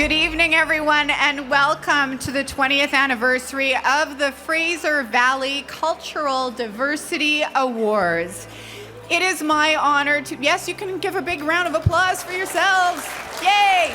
Good evening, everyone, and welcome to the 20th anniversary of the Fraser Valley Cultural Diversity Awards. It is my honor to, yes, you can give a big round of applause for yourselves. Yay!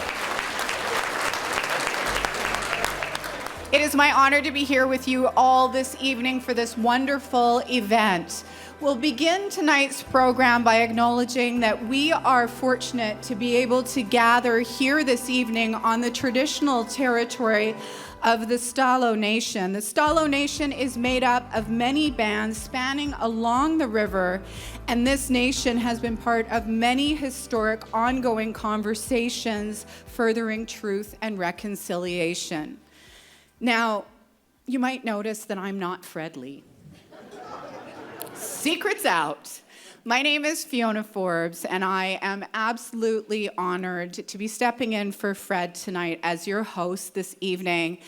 It is my honor to be here with you all this evening for this wonderful event. We'll begin tonight's program by acknowledging that we are fortunate to be able to gather here this evening on the traditional territory of the Stalo Nation. The Stalo Nation is made up of many bands spanning along the river, and this nation has been part of many historic ongoing conversations furthering truth and reconciliation. Now, you might notice that I'm not Fred Lee. Secret's out. My name is Fiona Forbes, and I am absolutely honored to be stepping in for Fred tonight as your host this evening.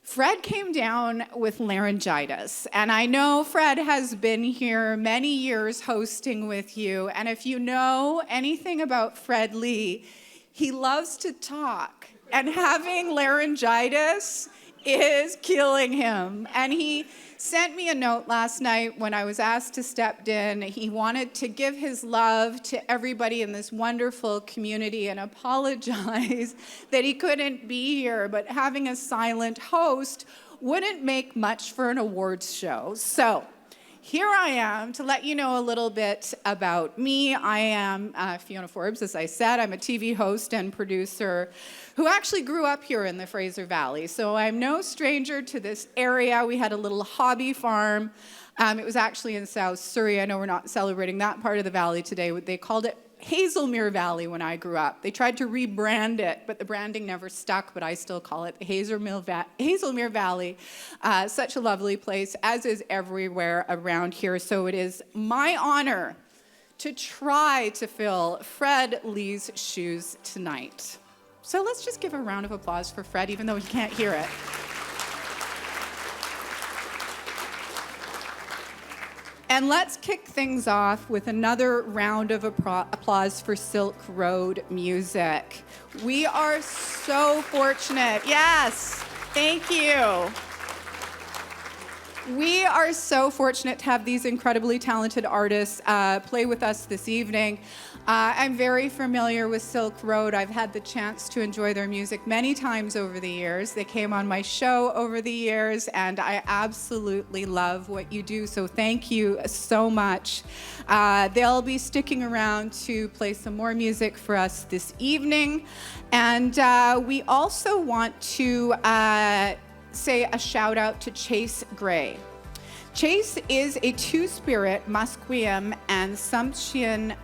Fred came down with laryngitis, and I know Fred has been here many years hosting with you, and if you know anything about Fred Lee, he loves to talk, and having laryngitis is killing him. And he sent me a note last night when I was asked to step in. He wanted to give his love to everybody in this wonderful community and apologize that he couldn't be here, but having a silent host wouldn't make much for an awards show. So here I am to let you know a little bit about me. I am Fiona Forbes, as I said. I'm a TV host and producer who actually grew up here in the Fraser Valley. So I'm no stranger to this area. We had a little hobby farm. It was actually in South Surrey. I know we're not celebrating that part of the valley today. They called it Hazelmere Valley when I grew up. They tried to rebrand it, but the branding never stuck, but I still call it the Hazelmere Valley. Such a lovely place, as is everywhere around here. So it is my honor to try to fill Fred Lee's shoes tonight. So let's just give a round of applause for Fred, even though he can't hear it. And let's kick things off with another round of applause for Silk Road Music. We are so fortunate. Yes, thank you. We are so fortunate to have these incredibly talented artists play with us this evening. I'm very familiar with Silk Road. I've had the chance to enjoy their music many times over the years. They came on my show over the years, and I absolutely love what you do, so thank you so much. They'll be sticking around to play some more music for us this evening, and we also want to say a shout out to Chase Gray. Chase is a two-spirit Musqueam and Sumptian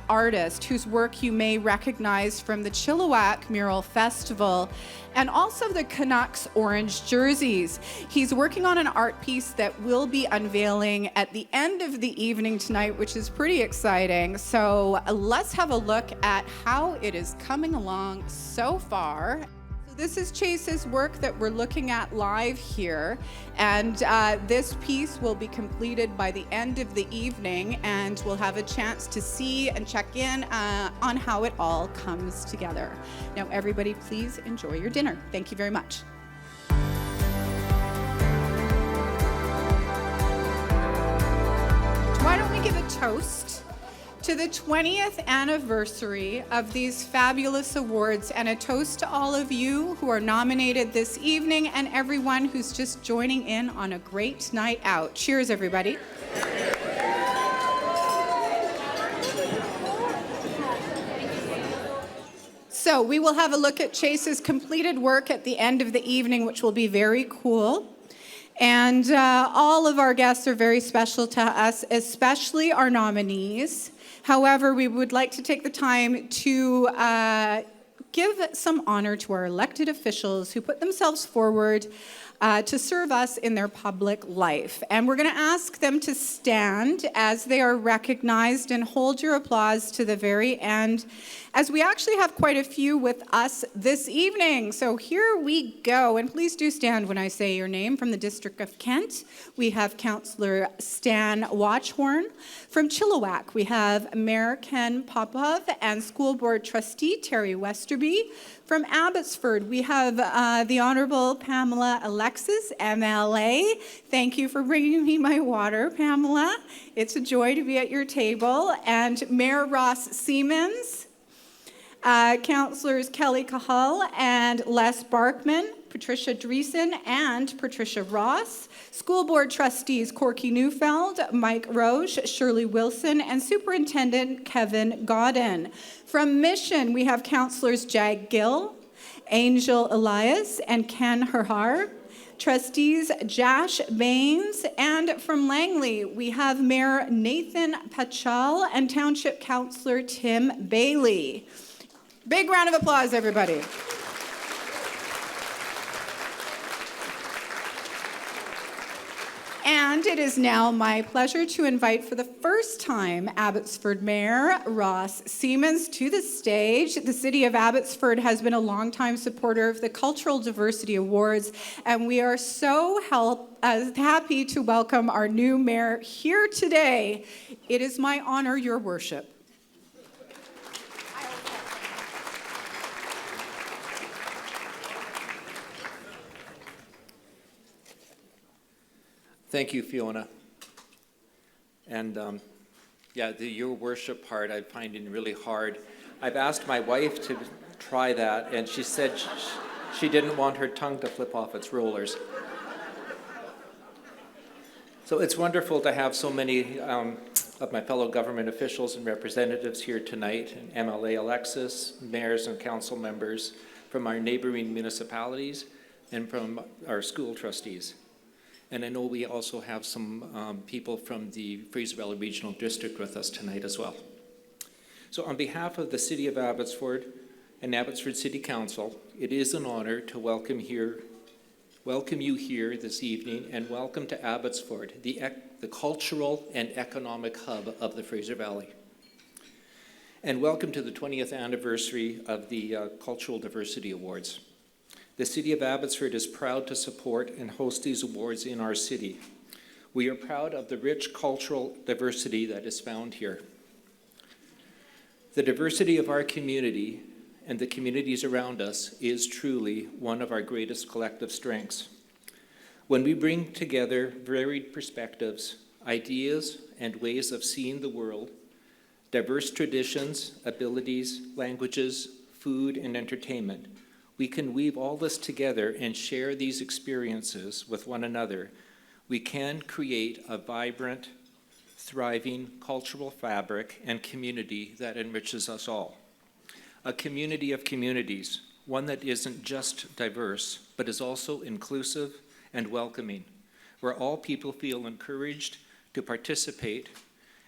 artist whose work you may recognize from the Chilliwack Mural Festival and also the Canucks orange jerseys. He's working on an art piece that will be unveiling at the end of the evening tonight, which is pretty exciting. So let's have a look at how it is coming along so far. This is Chase's work that we're looking at live here, and this piece will be completed by the end of the evening, and we'll have a chance to see and check in on how it all comes together. Now, everybody, please enjoy your dinner. Thank you very much. Why don't we give a toast to the 20th anniversary of these fabulous awards, and a toast to all of you who are nominated this evening and everyone who's just joining in on a great night out. Cheers, everybody. So we will have a look at Chase's completed work at the end of the evening, which will be very cool. And all of our guests are very special to us, especially our nominees. However, we would like to take the time to give some honor to our elected officials who put themselves forward to serve us in their public life. And we're going to ask them to stand as they are recognized, and hold your applause to the very end, as we actually have quite a few with us this evening. So here we go. And please do stand when I say your name. From the District of Kent, we have Councillor Stan Watchhorn. From Chilliwack, we have Mayor Ken Popov and School Board Trustee Terry Westerby. From Abbotsford, we have the Honourable Pamela Alexis, MLA. Thank you for bringing me my water, Pamela. It's a joy to be at your table. And Mayor Ross Siemens, Councillors Kelly Cahal and Les Barkman, Patricia Dreesen and Patricia Ross, School Board Trustees Corky Neufeld, Mike Roche, Shirley Wilson, and Superintendent Kevin Godden. From Mission, we have Councillors Jag Gill, Angel Elias, and Ken Herhar. Trustees Josh Baines, and from Langley, we have Mayor Nathan Pachal and Township Councillor Tim Bailey. Big round of applause, everybody. And it is now my pleasure to invite for the first time Abbotsford Mayor Ross Siemens to the stage. The City of Abbotsford has been a longtime supporter of the Cultural Diversity Awards, and we are so happy to welcome our new mayor here today. It is my honor, Your Worship. Thank you, Fiona. And the Your Worship part I find it really hard. I've asked my wife to try that, and she said she didn't want her tongue to flip off its rollers. So it's wonderful to have so many of my fellow government officials and representatives here tonight, and MLA Alexis, mayors and council members from our neighboring municipalities and from our school trustees. And I know we also have some people from the Fraser Valley Regional District with us tonight as well. So on behalf of the City of Abbotsford and Abbotsford City Council, it is an honor to welcome you here this evening, and welcome to Abbotsford, the cultural and economic hub of the Fraser Valley. And welcome to the 20th anniversary of the Cultural Diversity Awards. The City of Abbotsford is proud to support and host these awards in our city. We are proud of the rich cultural diversity that is found here. The diversity of our community and the communities around us is truly one of our greatest collective strengths. When we bring together varied perspectives, ideas, and ways of seeing the world, diverse traditions, abilities, languages, food, and entertainment, we can weave all this together and share these experiences with one another. We can create a vibrant, thriving cultural fabric and community that enriches us all. A community of communities, one that isn't just diverse, but is also inclusive and welcoming, where all people feel encouraged to participate,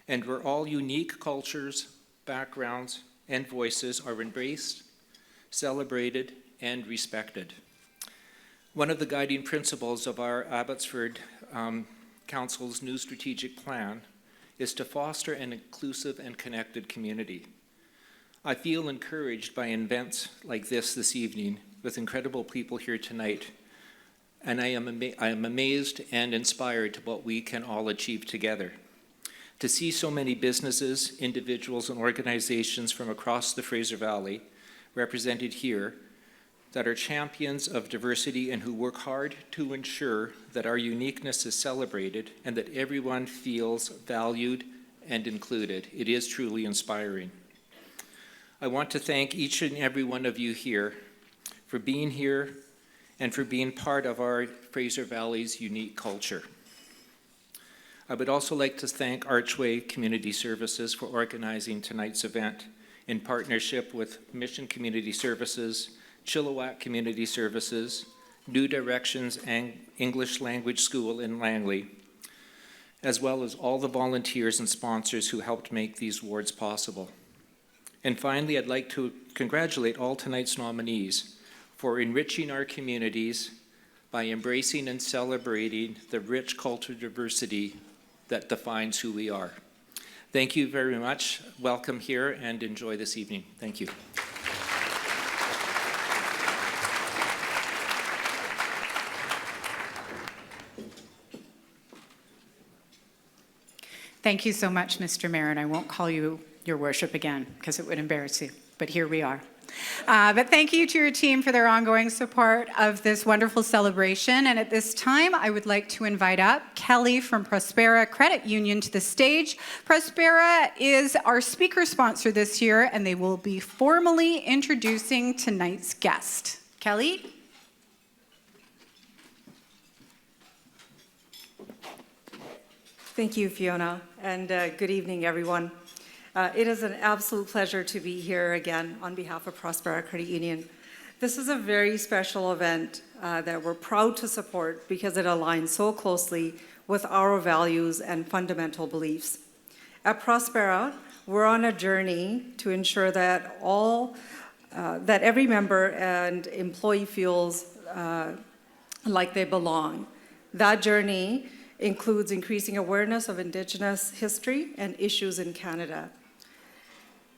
and where all unique cultures, backgrounds, and voices are embraced, celebrated, and respected. One of the guiding principles of our Abbotsford Council's new strategic plan is to foster an inclusive and connected community. I feel encouraged by events like this evening with incredible people here tonight, and I am amazed and inspired to what we can all achieve together. To see so many businesses, individuals, and organizations from across the Fraser Valley represented here that are champions of diversity and who work hard to ensure that our uniqueness is celebrated and that everyone feels valued and included. It is truly inspiring. I want to thank each and every one of you here for being here and for being part of our Fraser Valley's unique culture. I would also like to thank Archway Community Services for organizing tonight's event in partnership with Mission Community Services, Chilliwack Community Services, New Directions English Language School in Langley, as well as all the volunteers and sponsors who helped make these awards possible. And finally, I'd like to congratulate all tonight's nominees for enriching our communities by embracing and celebrating the rich cultural diversity that defines who we are. Thank you very much. Welcome here and enjoy this evening. Thank you. Thank you so much, Mr. Mayor, and I won't call you your worship again because it would embarrass you, but here we are. But thank you to your team for their ongoing support of this wonderful celebration. And at this time, I would like to invite up Kelly from Prospera Credit Union to the stage. Prospera is our speaker sponsor this year, and they will be formally introducing tonight's guest. Kelly? Thank you, Fiona, and good evening, everyone. It is an absolute pleasure to be here again on behalf of Prospera Credit Union. This is a very special event that we're proud to support because it aligns so closely with our values and fundamental beliefs. At Prospera, we're on a journey to ensure that that every member and employee feels like they belong. That journey includes increasing awareness of Indigenous history and issues in Canada.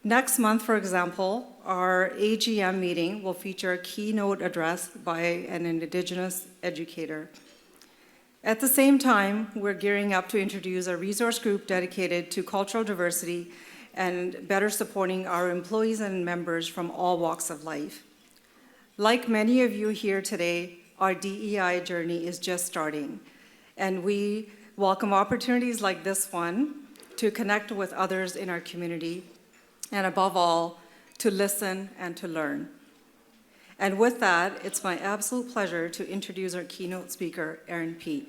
Next month, for example, our AGM meeting will feature a keynote address by an Indigenous educator. At the same time, we're gearing up to introduce a resource group dedicated to cultural diversity and better supporting our employees and members from all walks of life. Like many of you here today, our DEI journey is just starting. And we welcome opportunities like this one to connect with others in our community, and above all, to listen and to learn. And with that, it's my absolute pleasure to introduce our keynote speaker, Aaron Peat.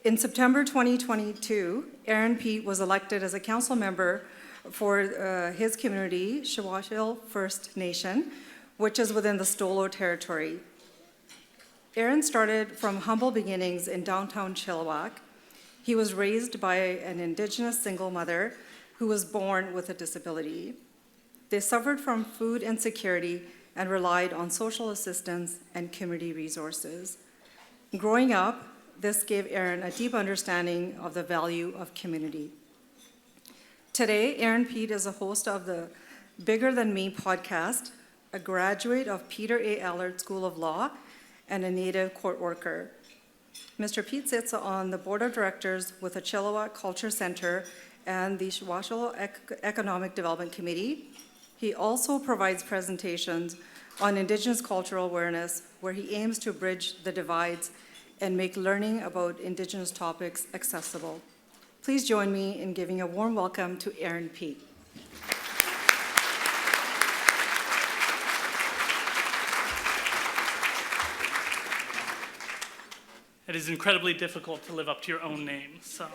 In September 2022, Aaron Peat was elected as a council member for his community, Shawashil First Nation, which is within the Stolo territory. Aaron started from humble beginnings in downtown Chilliwack. He was raised by an Indigenous single mother who was born with a disability. They suffered from food insecurity and relied on social assistance and community resources. Growing up, this gave Aaron a deep understanding of the value of community. Today, Aaron Peat is a host of the Bigger Than Me podcast, a graduate of Peter A. Allard School of Law, and a Native court worker. Mr. Peat sits on the board of directors with the Chilliwack Culture Center and the socio-economic development committee. He also provides presentations on Indigenous cultural awareness, where he aims to bridge the divides and make learning about Indigenous topics accessible. Please join me in giving a warm welcome to Aaron Peat. It is incredibly difficult to live up to your own name. So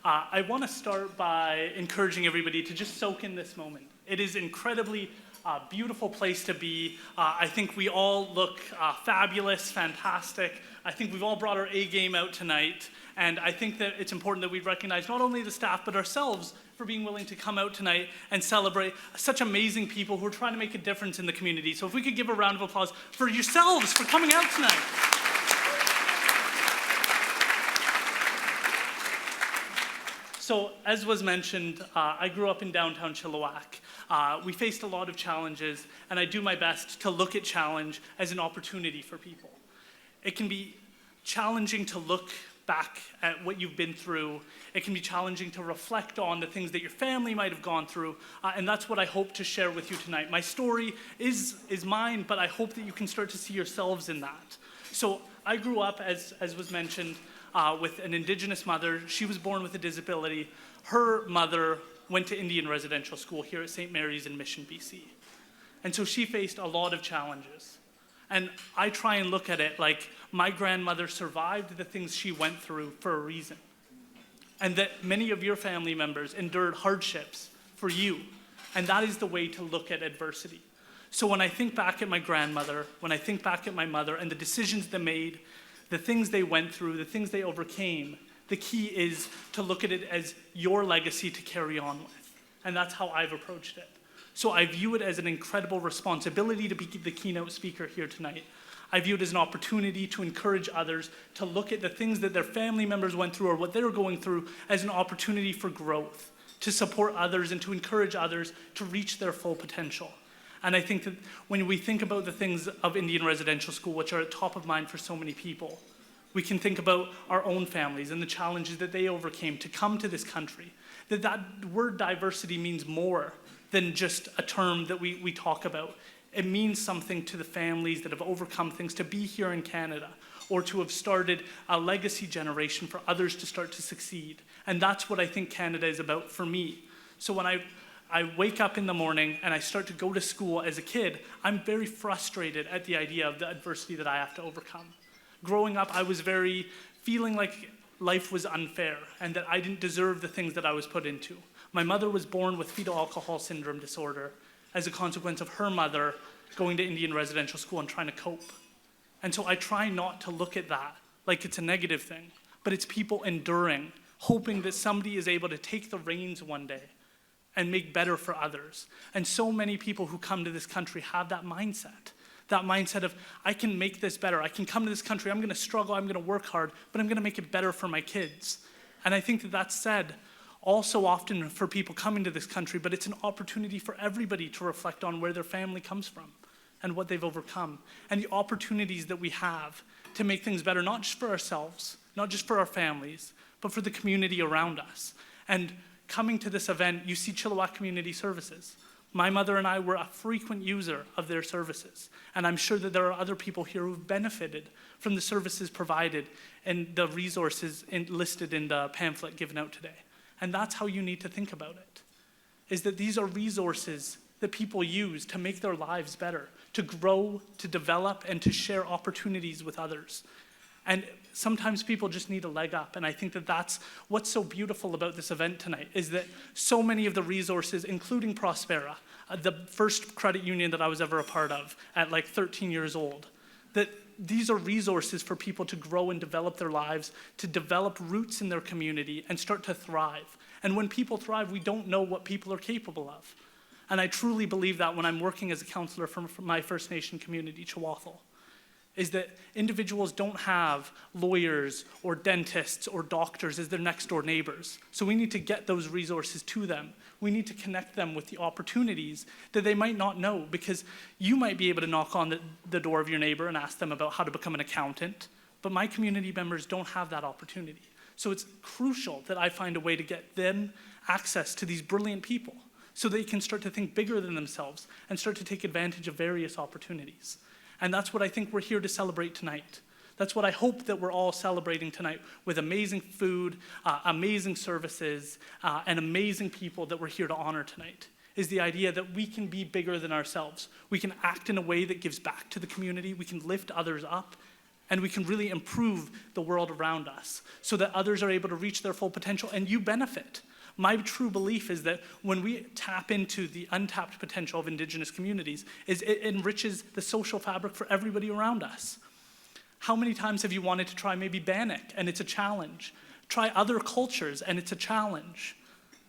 I want to start by encouraging everybody to just soak in this moment. It is incredibly beautiful place to be. I think we all look fabulous, fantastic. I think we've all brought our A game out tonight. And I think that it's important that we recognize not only the staff, but ourselves for being willing to come out tonight and celebrate such amazing people who are trying to make a difference in the community. So if we could give a round of applause for yourselves for coming out tonight. So, as was mentioned, I grew up in downtown Chilliwack. We faced a lot of challenges, and I do my best to look at challenge as an opportunity for people. It can be challenging to look back at what you've been through. It can be challenging to reflect on the things that your family might have gone through, and that's what I hope to share with you tonight. My story is mine, but I hope that you can start to see yourselves in that. So, I grew up, as was mentioned, with an Indigenous mother. She was born with a disability. Her mother went to Indian residential school here at St. Mary's in Mission, BC. And so she faced a lot of challenges. And I try and look at it like my grandmother survived the things she went through for a reason. And that many of your family members endured hardships for you. And that is the way to look at adversity. So when I think back at my grandmother, when I think back at my mother and the decisions they made, the things they went through, the things they overcame, the key is to look at it as your legacy to carry on with. And that's how I've approached it. So I view it as an incredible responsibility to be the keynote speaker here tonight. I view it as an opportunity to encourage others to look at the things that their family members went through or what they're going through as an opportunity for growth, to support others and to encourage others to reach their full potential. And I think that when we think about the things of Indian Residential School, which are at top of mind for so many people, we can think about our own families and the challenges that they overcame to come to this country. That word diversity means more than just a term that we talk about. It means something to the families that have overcome things to be here in Canada, or to have started a legacy generation for others to start to succeed. And that's what I think Canada is about for me. So when I wake up in the morning and I start to go to school as a kid, I'm very frustrated at the idea of the adversity that I have to overcome. Growing up, I was feeling like life was unfair and that I didn't deserve the things that I was put into. My mother was born with fetal alcohol syndrome disorder as a consequence of her mother going to Indian Residential School and trying to cope. And so I try not to look at that like it's a negative thing, but it's people enduring, hoping that somebody is able to take the reins one day and make better for others. And so many people who come to this country have that mindset of, I can make this better. I can come to this country, I'm gonna struggle, I'm gonna work hard, but I'm gonna make it better for my kids. And I think that that's said also often for people coming to this country, but it's an opportunity for everybody to reflect on where their family comes from and what they've overcome, and the opportunities that we have to make things better, not just for ourselves, not just for our families, but for the community around us. And coming to this event, you see Chilliwack Community Services. My mother and I were a frequent user of their services, and I'm sure that there are other people here who've benefited from the services provided and the resources listed in the pamphlet given out today. And that's how you need to think about it, is that these are resources that people use to make their lives better, to grow, to develop, and to share opportunities with others. And sometimes people just need a leg up, and I think that that's what's so beautiful about this event tonight, is that so many of the resources, including Prospera, the first credit union that I was ever a part of at like 13 years old, that these are resources for people to grow and develop their lives, to develop roots in their community and start to thrive. And when people thrive, we don't know what people are capable of. And I truly believe that when I'm working as a counselor from my First Nation community, Chawathal, is that individuals don't have lawyers or dentists or doctors as their next door neighbors. So we need to get those resources to them. We need to connect them with the opportunities that they might not know, because you might be able to knock on the door of your neighbor and ask them about how to become an accountant, but my community members don't have that opportunity. So it's crucial that I find a way to get them access to these brilliant people so they can start to think bigger than themselves and start to take advantage of various opportunities. And that's what I think we're here to celebrate tonight. That's what I hope that we're all celebrating tonight, with amazing food, amazing services, and amazing people that we're here to honor tonight, is the idea that we can be bigger than ourselves. We can act in a way that gives back to the community, we can lift others up, and we can really improve the world around us so that others are able to reach their full potential and you benefit. My true belief is that when we tap into the untapped potential of Indigenous communities, is it enriches the social fabric for everybody around us. How many times have you wanted to try maybe Bannock, and it's a challenge? Try other cultures, and it's a challenge.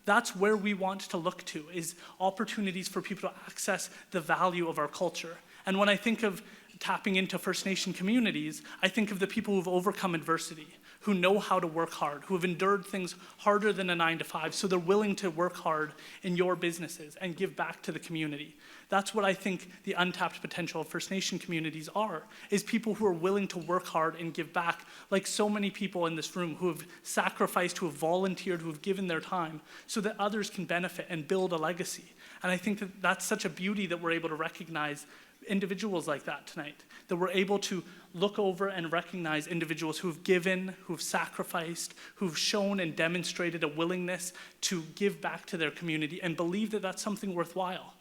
That's where we want to look to, is opportunities for people to access the value of our culture. And when I think of tapping into First Nation communities, I think of the people who've overcome adversity, who know how to work hard, who have endured things harder than a 9-to-5, so they're willing to work hard in your businesses and give back to the community. That's what I think the untapped potential of First Nation communities are, is people who are willing to work hard and give back, like so many people in this room who have sacrificed, who have volunteered, who have given their time, so that others can benefit and build a legacy. And I think that that's such a beauty that we're able to recognize individuals like that tonight, that we're able to look over and recognize individuals who've given, who've sacrificed, who've shown and demonstrated a willingness to give back to their community and believe that that's something worthwhile.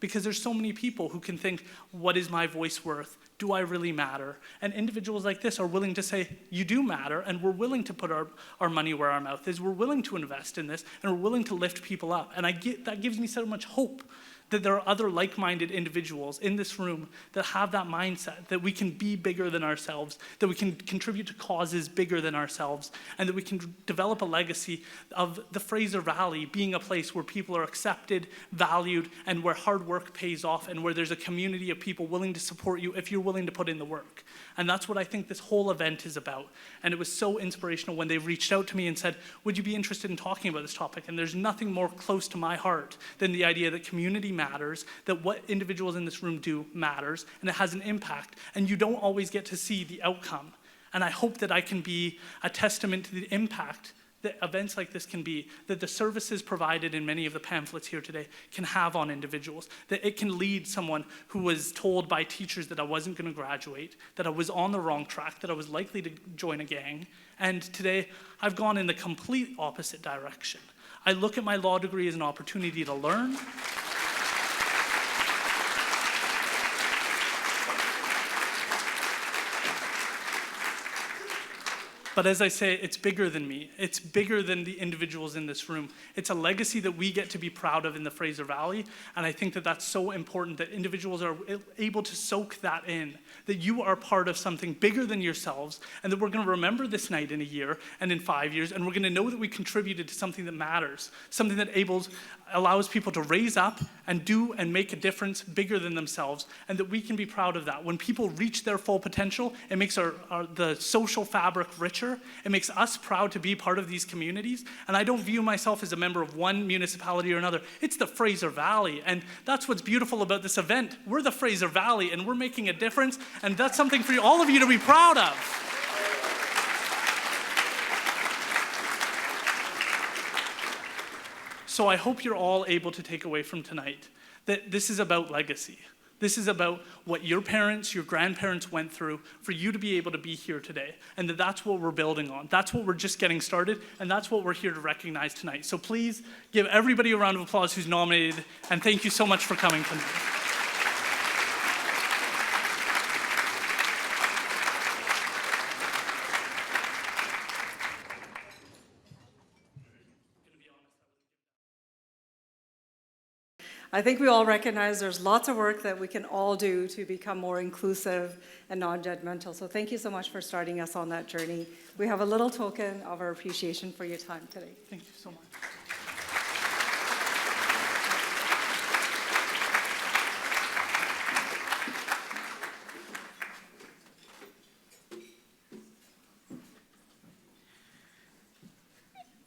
Because there's so many people who can think, what is my voice worth? Do I really matter? And individuals like this are willing to say, you do matter, and we're willing to put our money where our mouth is. We're willing to invest in this, and we're willing to lift people up. And that gives me so much hope that there are other like-minded individuals in this room that have that mindset, that we can be bigger than ourselves, that we can contribute to causes bigger than ourselves, and that we can develop a legacy of the Fraser Valley being a place where people are accepted, valued, and where hard work pays off, and where there's a community of people willing to support you if you're willing to put in the work. And that's what I think this whole event is about. And it was so inspirational when they reached out to me and said, would you be interested in talking about this topic? And there's nothing more close to my heart than the idea that community matters, that what individuals in this room do matters, and it has an impact. And you don't always get to see the outcome. And I hope that I can be a testament to the impact that events like this can be, that the services provided in many of the pamphlets here today can have on individuals, that it can lead someone who was told by teachers that I wasn't going to graduate, that I was on the wrong track, that I was likely to join a gang, and today I've gone in the complete opposite direction. I look at my law degree as an opportunity to learn. But as I say, it's bigger than me. It's bigger than the individuals in this room. It's a legacy that we get to be proud of in the Fraser Valley, and I think that that's so important that individuals are able to soak that in, that you are part of something bigger than yourselves, and that we're going to remember this night in a year and in 5 years, and we're going to know that we contributed to something that matters, something that allows people to raise up and do and make a difference bigger than themselves, and that we can be proud of that. When people reach their full potential, it makes the social fabric richer. It makes us proud to be part of these communities, and I don't view myself as a member of one municipality or another. It's the Fraser Valley, and that's what's beautiful about this event. We're the Fraser Valley, and we're making a difference, and that's something for all of you to be proud of. So I hope you're all able to take away from tonight that this is about legacy. This is about what your parents, your grandparents went through for you to be able to be here today, and that's what we're building on. That's what we're just getting started, and that's what we're here to recognize tonight. So please give everybody a round of applause who's nominated, and thank you so much for coming tonight. I think we all recognize there's lots of work that we can all do to become more inclusive and non-judgmental. So thank you so much for starting us on that journey. We have a little token of our appreciation for your time today. Thank you so much.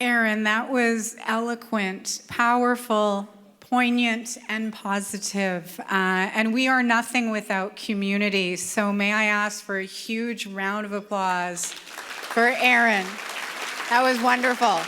Aaron, that was eloquent, powerful, poignant, and positive. And we are nothing without community. So may I ask for a huge round of applause for Aaron. That was wonderful.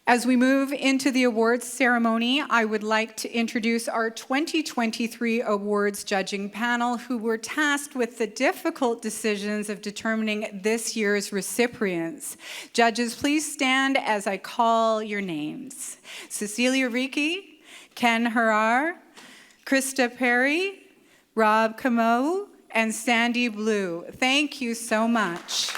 As we move into the awards ceremony, I would like to introduce our 2023 awards judging panel, who were tasked with the difficult decisions of determining this year's recipients. Judges, please stand as I call your names. Cecilia Ricci, Ken Harar, Krista Perry, Rob Camo, and Sandy Blue. Thank you so much.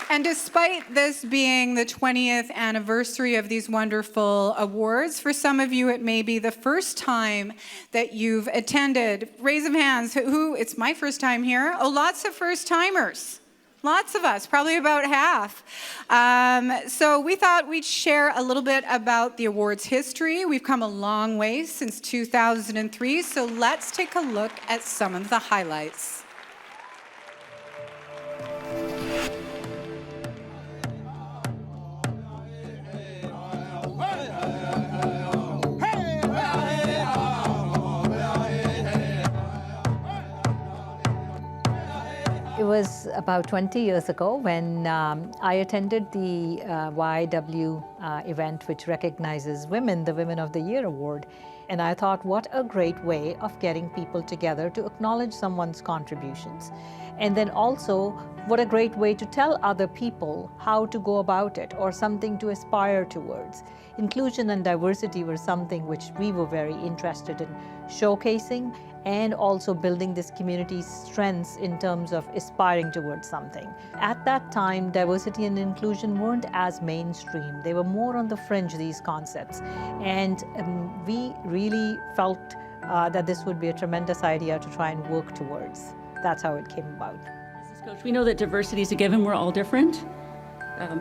And despite this being the 20th anniversary of these wonderful awards, for some of you it may be the first time that you've attended. Raise of hands. Who? It's my first time here. Oh, lots of first timers. Lots of us, probably about half. So we thought we'd share a little bit about the awards history. We've come a long way since 2003, so let's take a look at some of the highlights. It was about 20 years ago when I attended the YW event, which recognizes women, the Women of the Year Award. And I thought, what a great way of getting people together to acknowledge someone's contributions. And then also, what a great way to tell other people how to go about it, or something to aspire towards. Inclusion and diversity were something which we were very interested in showcasing, and also building this community's strengths in terms of aspiring towards something. At that time, diversity and inclusion weren't as mainstream. They were more on the fringe, these concepts. And we really felt that this would be a tremendous idea to try and work towards. That's how it came about. Coach, we know that diversity is a given, we're all different,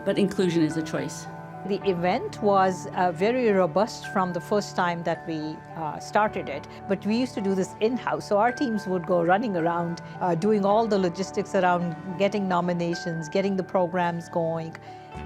but inclusion is a choice. The event was very robust from the first time that we started it, but we used to do this in-house. So our teams would go running around, doing all the logistics around getting nominations, getting the programs going.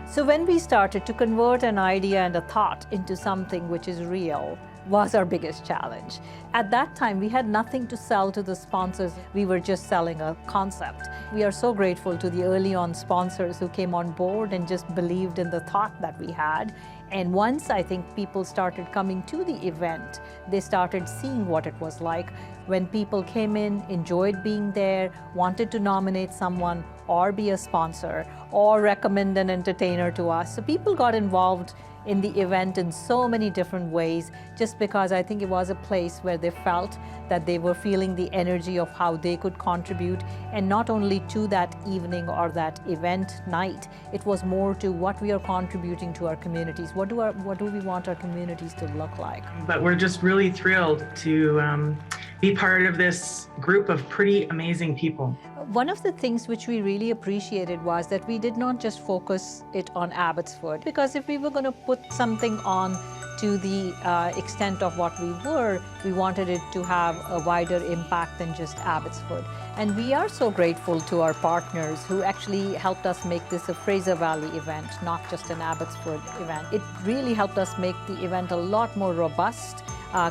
So when we started to convert an idea and a thought into something which is real, was our biggest challenge. At that time, we had nothing to sell to the sponsors. We were just selling a concept. We are so grateful to the early on sponsors who came on board and just believed in the thought that we had. And once I think people started coming to the event, they started seeing what it was like when people came in, enjoyed being there, wanted to nominate someone or be a sponsor or recommend an entertainer to us. So people got involved in the event in so many different ways, just because I think it was a place where they felt that they were feeling the energy of how they could contribute, and not only to that evening or that event night, it was more to what we are contributing to our communities. What do we want our communities to look like? But we're just really thrilled to be part of this group of pretty amazing people. One of the things which we really appreciated was that we did not just focus it on Abbotsford, because if we were going to put something on to the extent of what we were, we wanted it to have a wider impact than just Abbotsford. And we are so grateful to our partners who actually helped us make this a Fraser Valley event, not just an Abbotsford event. It really helped us make the event a lot more robust,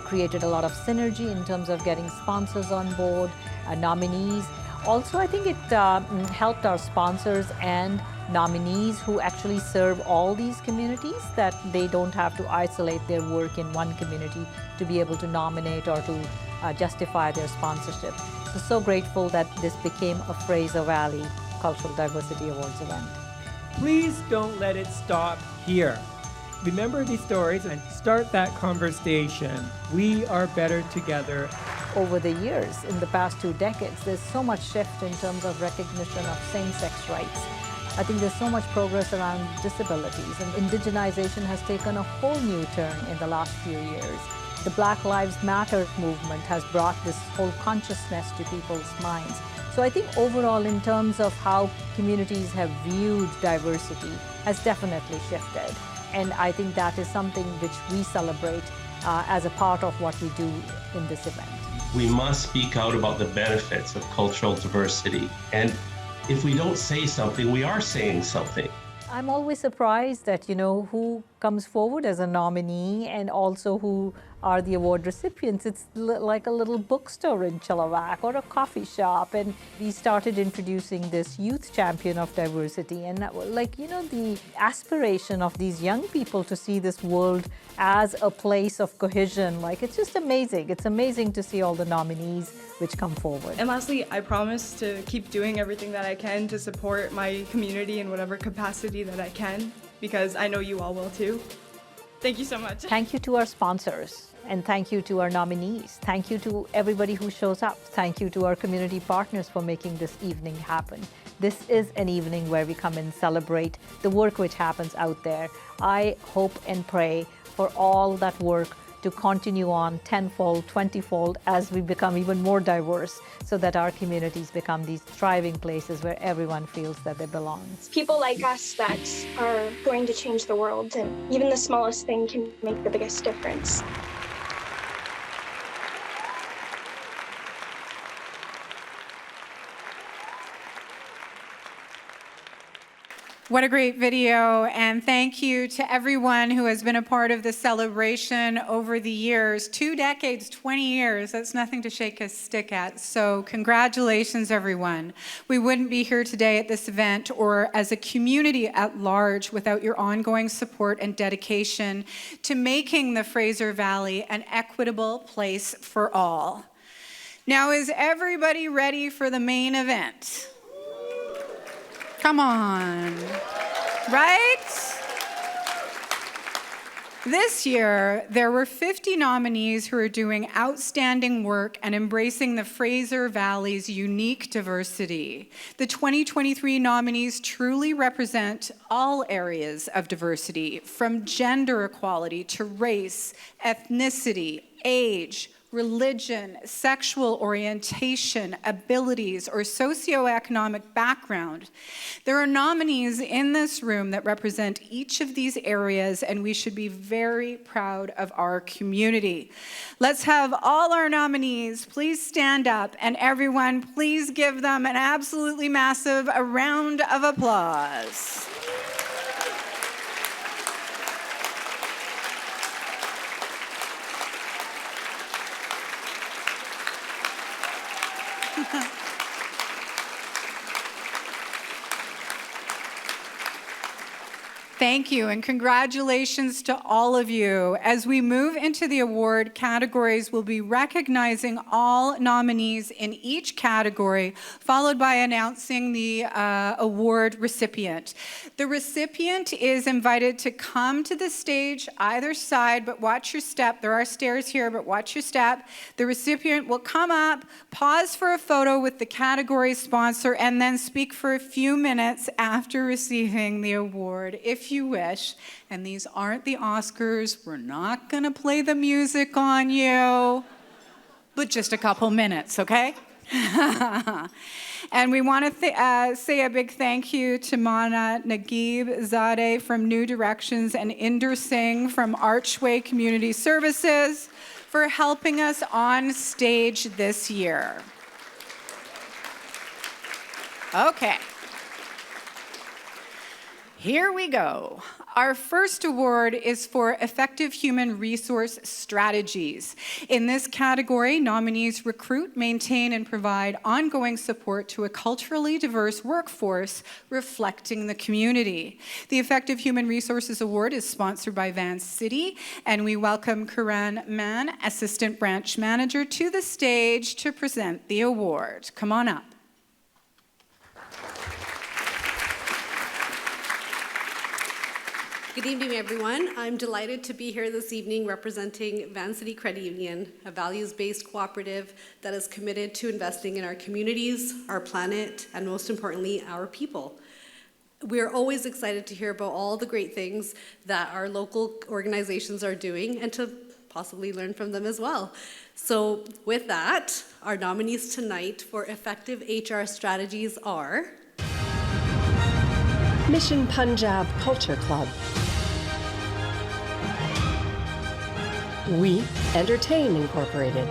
created a lot of synergy in terms of getting sponsors on board, nominees. Also, I think it helped our sponsors and nominees who actually serve all these communities, that they don't have to isolate their work in one community to be able to nominate or to justify their sponsorship. So grateful that this became a Fraser Valley Cultural Diversity Awards event. Please don't let it stop here. Remember these stories and start that conversation. We are better together. Over the years, in the past 2 decades, there's so much shift in terms of recognition of same-sex rights. I think there's so much progress around disabilities, and indigenization has taken a whole new turn in the last few years. The Black Lives Matter movement has brought this whole consciousness to people's minds. So I think overall, in terms of how communities have viewed diversity, has definitely shifted. And I think that is something which we celebrate as a part of what we do in this event. We must speak out about the benefits of cultural diversity. And if we don't say something, we are saying something. I'm always surprised that, who comes forward as a nominee and also who are the award recipients. It's like a little bookstore in Chilliwack or a coffee shop. And we started introducing this youth champion of diversity. And the aspiration of these young people to see this world as a place of cohesion, it's just amazing. It's amazing to see all the nominees which come forward. And lastly, I promise to keep doing everything that I can to support my community in whatever capacity that I can, because I know you all will too. Thank you so much. Thank you to our sponsors, and thank you to our nominees. Thank you to everybody who shows up. Thank you to our community partners for making this evening happen. This is an evening where we come and celebrate the work which happens out there. I hope and pray for all that work to continue on tenfold, 20-fold as we become even more diverse, so that our communities become these thriving places where everyone feels that they belong. It's people like us that are going to change the world, and even the smallest thing can make the biggest difference. What a great video, and thank you to everyone who has been a part of the celebration over the years. 2 decades, 20 years, that's nothing to shake a stick at. So congratulations, everyone. We wouldn't be here today at this event or as a community at large without your ongoing support and dedication to making the Fraser Valley an equitable place for all. Now, is everybody ready for the main event? Come on, right? This year, there were 50 nominees who are doing outstanding work and embracing the Fraser Valley's unique diversity. The 2023 nominees truly represent all areas of diversity, from gender equality to race, ethnicity, age, religion, sexual orientation, abilities, or socioeconomic background. There are nominees in this room that represent each of these areas, and we should be very proud of our community. Let's have all our nominees please stand up, and everyone please give them an absolutely massive round of applause. Thank you, and congratulations to all of you. As we move into the award categories, we'll be recognizing all nominees in each category, followed by announcing the award recipient. The recipient is invited to come to the stage either side, but watch your step. There are stairs here, but watch your step. The recipient will come up, pause for a photo with the category sponsor, and then speak for a few minutes after receiving the award, if you wish. And these aren't the Oscars. We're not going to play the music on you, but just a couple minutes, okay? And we want to say a big thank you to Mana Naguib Zadeh from New Directions and Inder Singh from Archway Community Services for helping us on stage this year. Okay. Here we go. Our first award is for Effective Human Resource Strategies. In this category, nominees recruit, maintain, and provide ongoing support to a culturally diverse workforce reflecting the community. The Effective Human Resources Award is sponsored by Van City, and we welcome Karan Mann, Assistant Branch Manager, to the stage to present the award. Come on up. Good evening, everyone. I'm delighted to be here this evening representing Van City Credit Union, a values-based cooperative that is committed to investing in our communities, our planet, and most importantly, our people. We're always excited to hear about all the great things that our local organizations are doing and to possibly learn from them as well. So with that, our nominees tonight for Effective HR Strategies are Mission Punjab Culture Club, We Entertain Incorporated,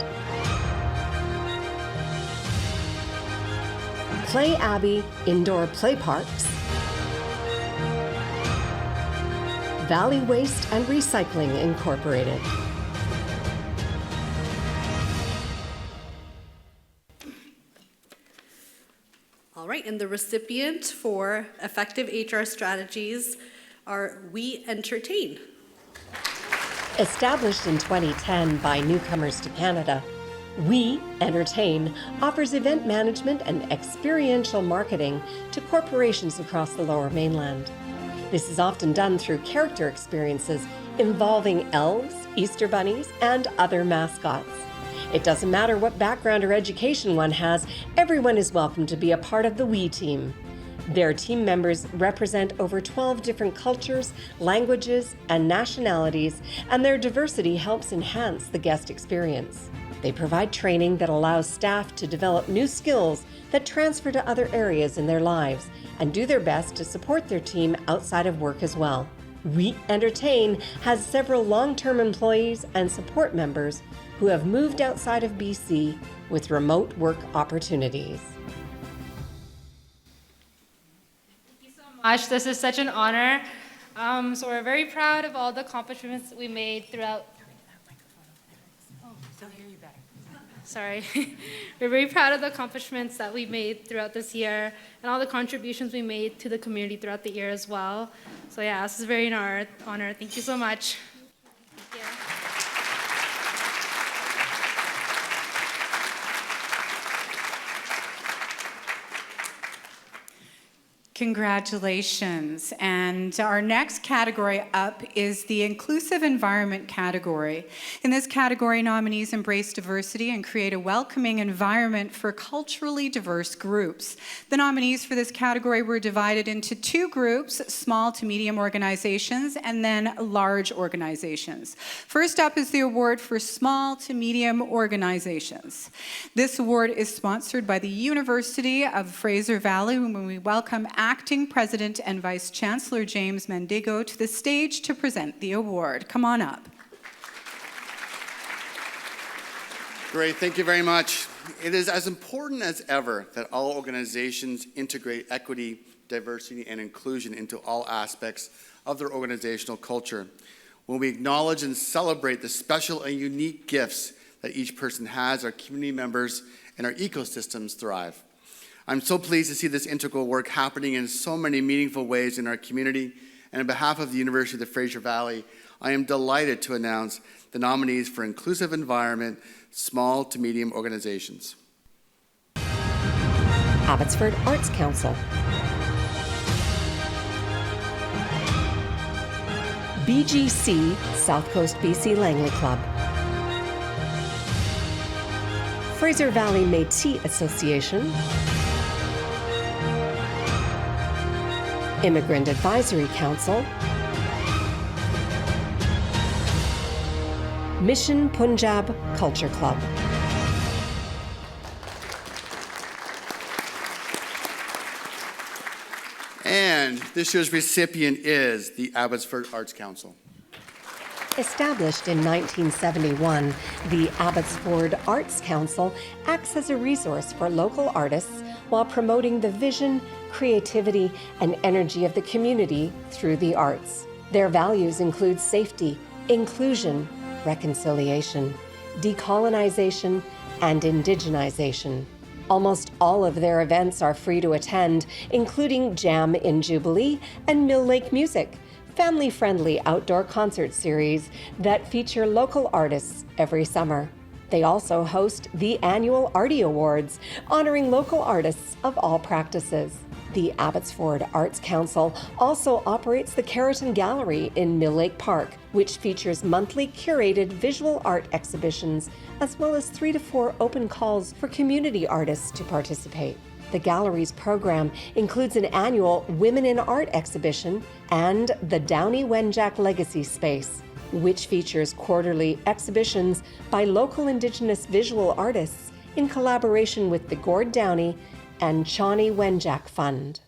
Play Abbey Indoor Play Parks, Valley Waste and Recycling Incorporated. All right, and the recipient for Effective HR Strategies are We Entertain. Established in 2010 by newcomers to Canada, We Entertain offers event management and experiential marketing to corporations across the Lower Mainland. This is often done through character experiences involving elves, Easter bunnies, and other mascots. It doesn't matter what background or education one has, everyone is welcome to be a part of the We team. Their team members represent over 12 different cultures, languages, and nationalities, and their diversity helps enhance the guest experience. They provide training that allows staff to develop new skills that transfer to other areas in their lives and do their best to support their team outside of work as well. We Entertain has several long-term employees and support members who have moved outside of BC with remote work opportunities. This is such an honor. So we're very proud of all the accomplishments we made throughout. Oh, they'll hear you better. Sorry. We're very proud of the accomplishments that we made throughout this year and all the contributions we made to the community throughout the year as well. So yeah, this is very an honor. Thank you so much. Thank you. Congratulations. And our next category up is the Inclusive Environment category. In this category, nominees embrace diversity and create a welcoming environment for culturally diverse groups. The nominees for this category were divided into two groups, small to medium organizations and then large organizations. First up is the award for small to medium organizations. This award is sponsored by the University of Fraser Valley, when we welcome Acting President and Vice Chancellor James Mendigo to the stage to present the award. Come on up. Great, thank you very much. It is as important as ever that all organizations integrate equity, diversity, and inclusion into all aspects of their organizational culture. When we acknowledge and celebrate the special and unique gifts that each person has, our community members and our ecosystems thrive. I'm so pleased to see this integral work happening in so many meaningful ways in our community. And on behalf of the University of the Fraser Valley, I am delighted to announce the nominees for Inclusive Environment, Small to Medium Organizations. Abbotsford Arts Council. BGC, South Coast BC Langley Club. Fraser Valley Métis Association. Immigrant Advisory Council. Mission Punjab Culture Club. And this year's recipient is the Abbotsford Arts Council. Established in 1971, the Abbotsford Arts Council acts as a resource for local artists while promoting the vision, creativity, and energy of the community through the arts. Their values include safety, inclusion, reconciliation, decolonization, and indigenization. Almost all of their events are free to attend, including Jam in Jubilee and Mill Lake Music, family-friendly outdoor concert series that feature local artists every summer. They also host the annual Artie Awards, honoring local artists of all practices. The Abbotsford Arts Council also operates the Keratin Gallery in Mill Lake Park, which features monthly curated visual art exhibitions, as well as 3 to 4 open calls for community artists to participate. The gallery's program includes an annual Women in Art exhibition and the Downey Wenjack Legacy Space, which features quarterly exhibitions by local Indigenous visual artists in collaboration with the Gord Downey and Chani Wenjack Fund.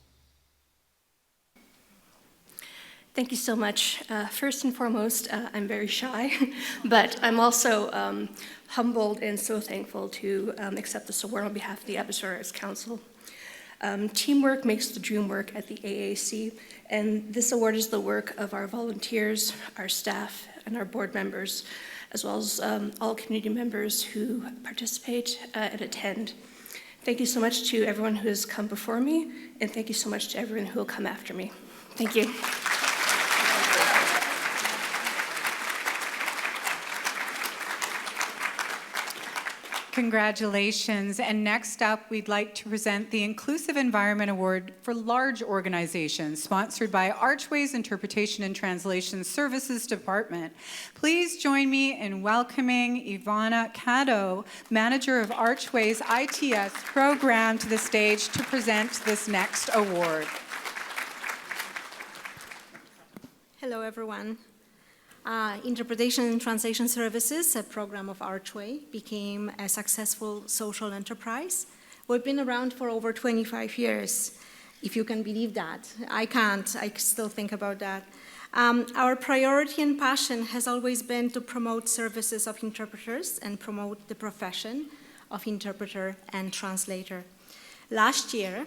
Thank you so much. First and foremost, I'm very shy, but I'm also humbled and so thankful to accept this award on behalf of the Abbotsford Arts Council. Teamwork makes the dream work at the AAC, and this award is the work of our volunteers, our staff, and our board members, as well as all community members who participate and attend. Thank you so much to everyone who has come before me, and thank you so much to everyone who will come after me. Thank you. Congratulations. And next up, we'd like to present the Inclusive Environment Award for Large Organizations, sponsored by Archways Interpretation and Translation Services Department. Please join me in welcoming Ivana Caddo, Manager of Archways ITS program, to the stage to present this next award. Hello, everyone. Interpretation and Translation Services, a program of Archway, became a successful social enterprise. We've been around for over 25 years, if you can believe that. I can't. I still think about that. Our priority and passion has always been to promote services of interpreters and promote the profession of interpreter and translator. Last year,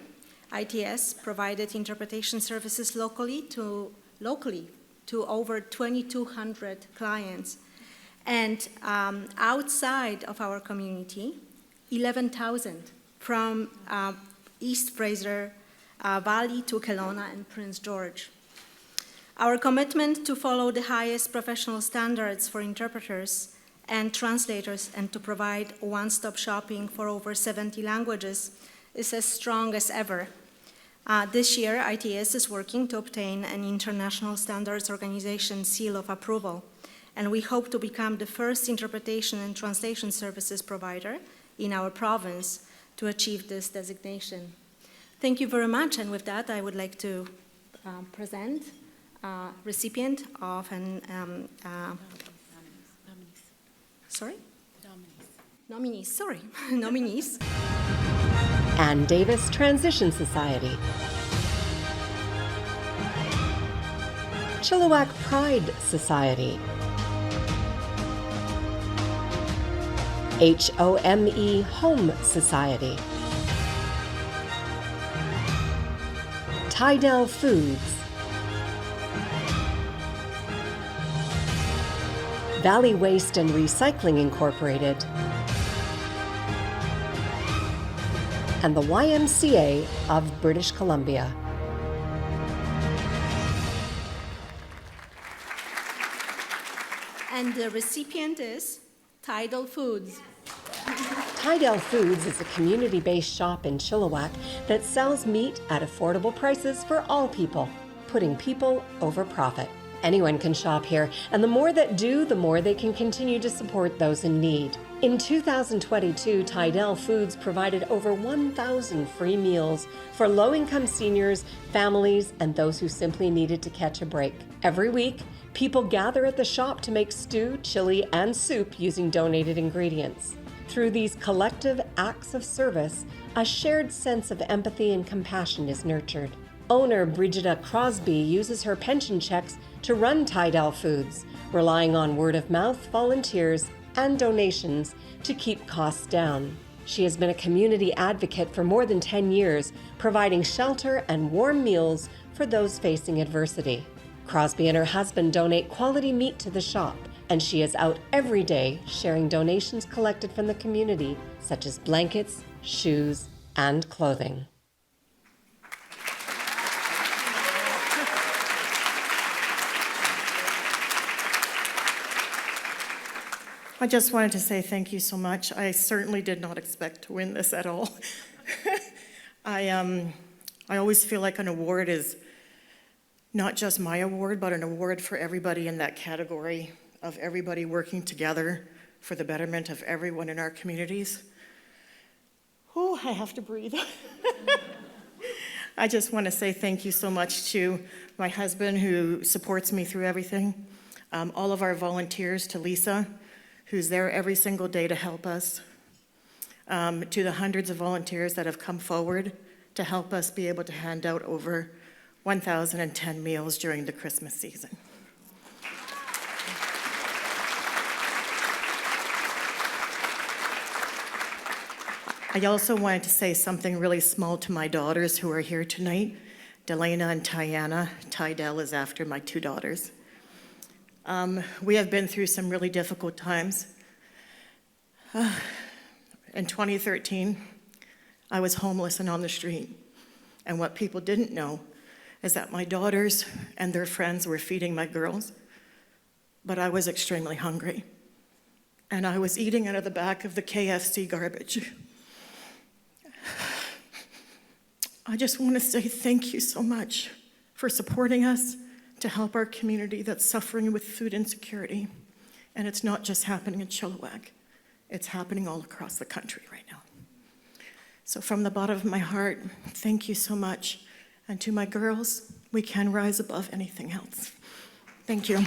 ITS provided interpretation services locally to over 2,200 clients. And outside of our community, 11,000 from East Fraser Valley to Kelowna and Prince George. Our commitment to follow the highest professional standards for interpreters and translators and to provide one-stop shopping for over 70 languages is as strong as ever. This year, ITS is working to obtain an International Standards Organization seal of approval, and we hope to become the first interpretation and translation services provider in our province to achieve this designation. Thank you very much, and with that, I would like to present recipient of an nominees. Ann Davis Transition Society, Chilliwack Pride Society, HOME Home Society, Tydell Foods, Valley Waste and Recycling Incorporated, and the YMCA of British Columbia. And the recipient is Tydell Foods. Tydell Foods is a community-based shop in Chilliwack that sells meat at affordable prices for all people, putting people over profit. Anyone can shop here, and the more that do, the more they can continue to support those in need. In 2022, Tydell Foods provided over 1,000 free meals for low-income seniors, families, and those who simply needed to catch a break. Every week, people gather at the shop to make stew, chili, and soup using donated ingredients. Through these collective acts of service, a shared sense of empathy and compassion is nurtured. Owner Brigida Crosby uses her pension checks to run Tydell Foods, relying on word-of-mouth, volunteers, and donations to keep costs down. She has been a community advocate for more than 10 years, providing shelter and warm meals for those facing adversity. Crosby and her husband donate quality meat to the shop, and she is out every day sharing donations collected from the community, such as blankets, shoes, and clothing. I just wanted to say thank you so much. I certainly did not expect to win this at all. I always feel like an award is not just my award, but an award for everybody in that category of everybody working together for the betterment of everyone in our communities. Oh, I have to breathe. I just want to say thank you so much to my husband who supports me through everything, all of our volunteers, to Lisa, who's there every single day to help us, to the hundreds of volunteers that have come forward to help us be able to hand out over 1,010 meals during the Christmas season. I also wanted to say something really small to my daughters who are here tonight, Delana and Tiana. Tydell is after my two daughters. We have been through some really difficult times. In 2013, I was homeless and on the street. And what people didn't know is that my daughters and their friends were feeding my girls, but I was extremely hungry. And I was eating out of the back of the KFC garbage. I just want to say thank you so much for supporting us to help our community that's suffering with food insecurity. And it's not just happening in Chilliwack, it's happening all across the country right now. So from the bottom of my heart, thank you so much. And to my girls, we can rise above anything else. Thank you.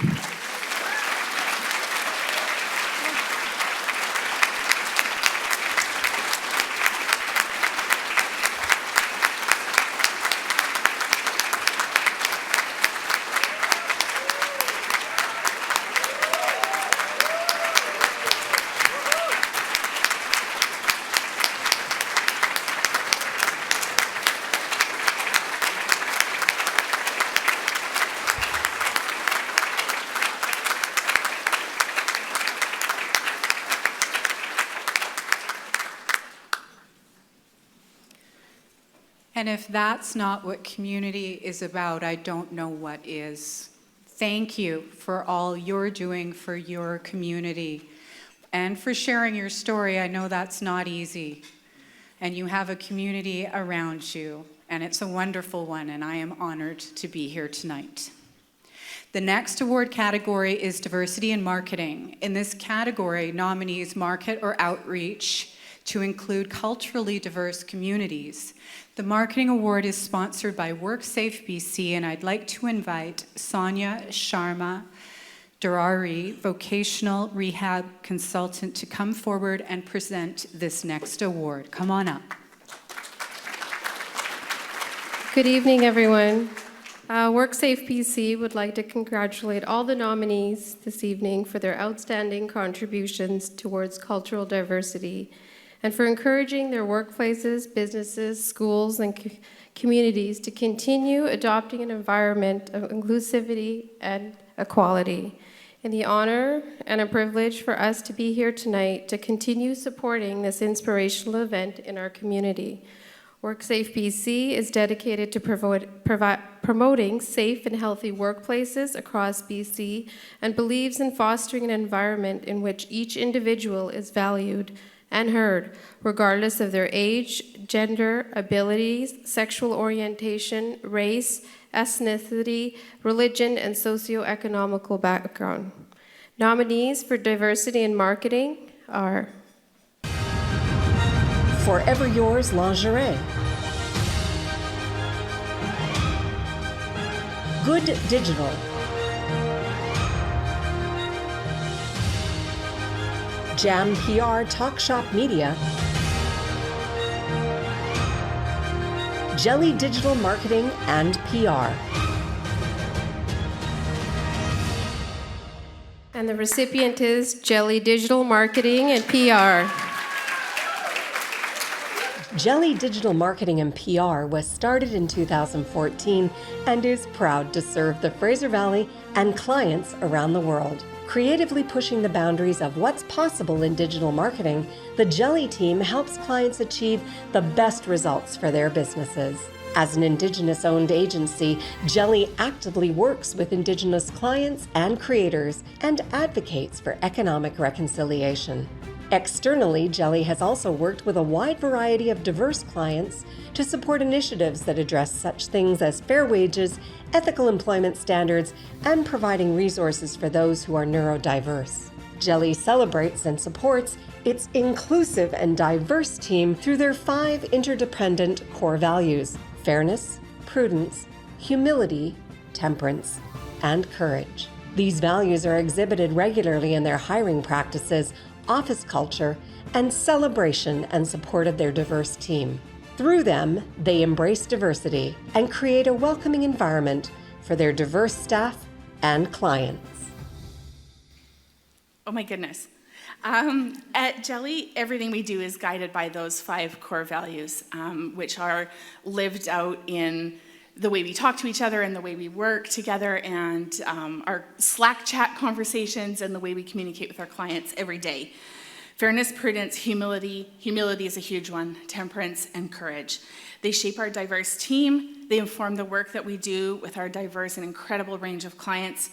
And if that's not what community is about, I don't know what is. Thank you for all you're doing for your community and for sharing your story. I know that's not easy. And you have a community around you. and it's a wonderful one, and I am honored to be here tonight. The next award category is Diversity in Marketing. In this category, nominees market or outreach to include culturally diverse communities. The Marketing Award is sponsored by WorkSafe BC, and I'd like to invite Sonia Sharma Durari, vocational rehab consultant, to come forward and present this next award. Come on up. Good evening, everyone. WorkSafe BC would like to congratulate all the nominees this evening for their outstanding contributions towards cultural diversity and for encouraging their workplaces, businesses, schools, and communities to continue adopting an environment of inclusivity and equality. And the honor and a privilege for us to be here tonight to continue supporting this inspirational event in our community. WorkSafe BC is dedicated to promoting safe and healthy workplaces across BC and believes in fostering an environment in which each individual is valued and heard, regardless of their age, gender, abilities, sexual orientation, race, ethnicity, religion, and socio-economic background. Nominees for Diversity in Marketing are Forever Yours Lingerie, Good Digital, Jam PR Talk Shop Media, Jelly Digital Marketing and PR. And the recipient is Jelly Digital Marketing and PR. Jelly Digital Marketing and PR was started in 2014 and is proud to serve the Fraser Valley and clients around the world. Creatively pushing the boundaries of what's possible in digital marketing, the Jelly team helps clients achieve the best results for their businesses. As an Indigenous-owned agency, Jelly actively works with Indigenous clients and creators and advocates for economic reconciliation. Externally, Jelly has also worked with a wide variety of diverse clients to support initiatives that address such things as fair wages, ethical employment standards, and providing resources for those who are neurodiverse. Jelly celebrates and supports its inclusive and diverse team through their 5 interdependent core values: fairness, prudence, humility, temperance, and courage. These values are exhibited regularly in their hiring practices, office culture, and celebration and support of their diverse team. Through them, they embrace diversity and create a welcoming environment for their diverse staff and clients. Oh my goodness. At Jelly, everything we do is guided by those 5 core values, which are lived out in the way we talk to each other and the way we work together and our Slack chat conversations and the way we communicate with our clients every day. Fairness, prudence, humility is a huge one, temperance, and courage. They shape our diverse team. They inform the work that we do with our diverse and incredible range of clients.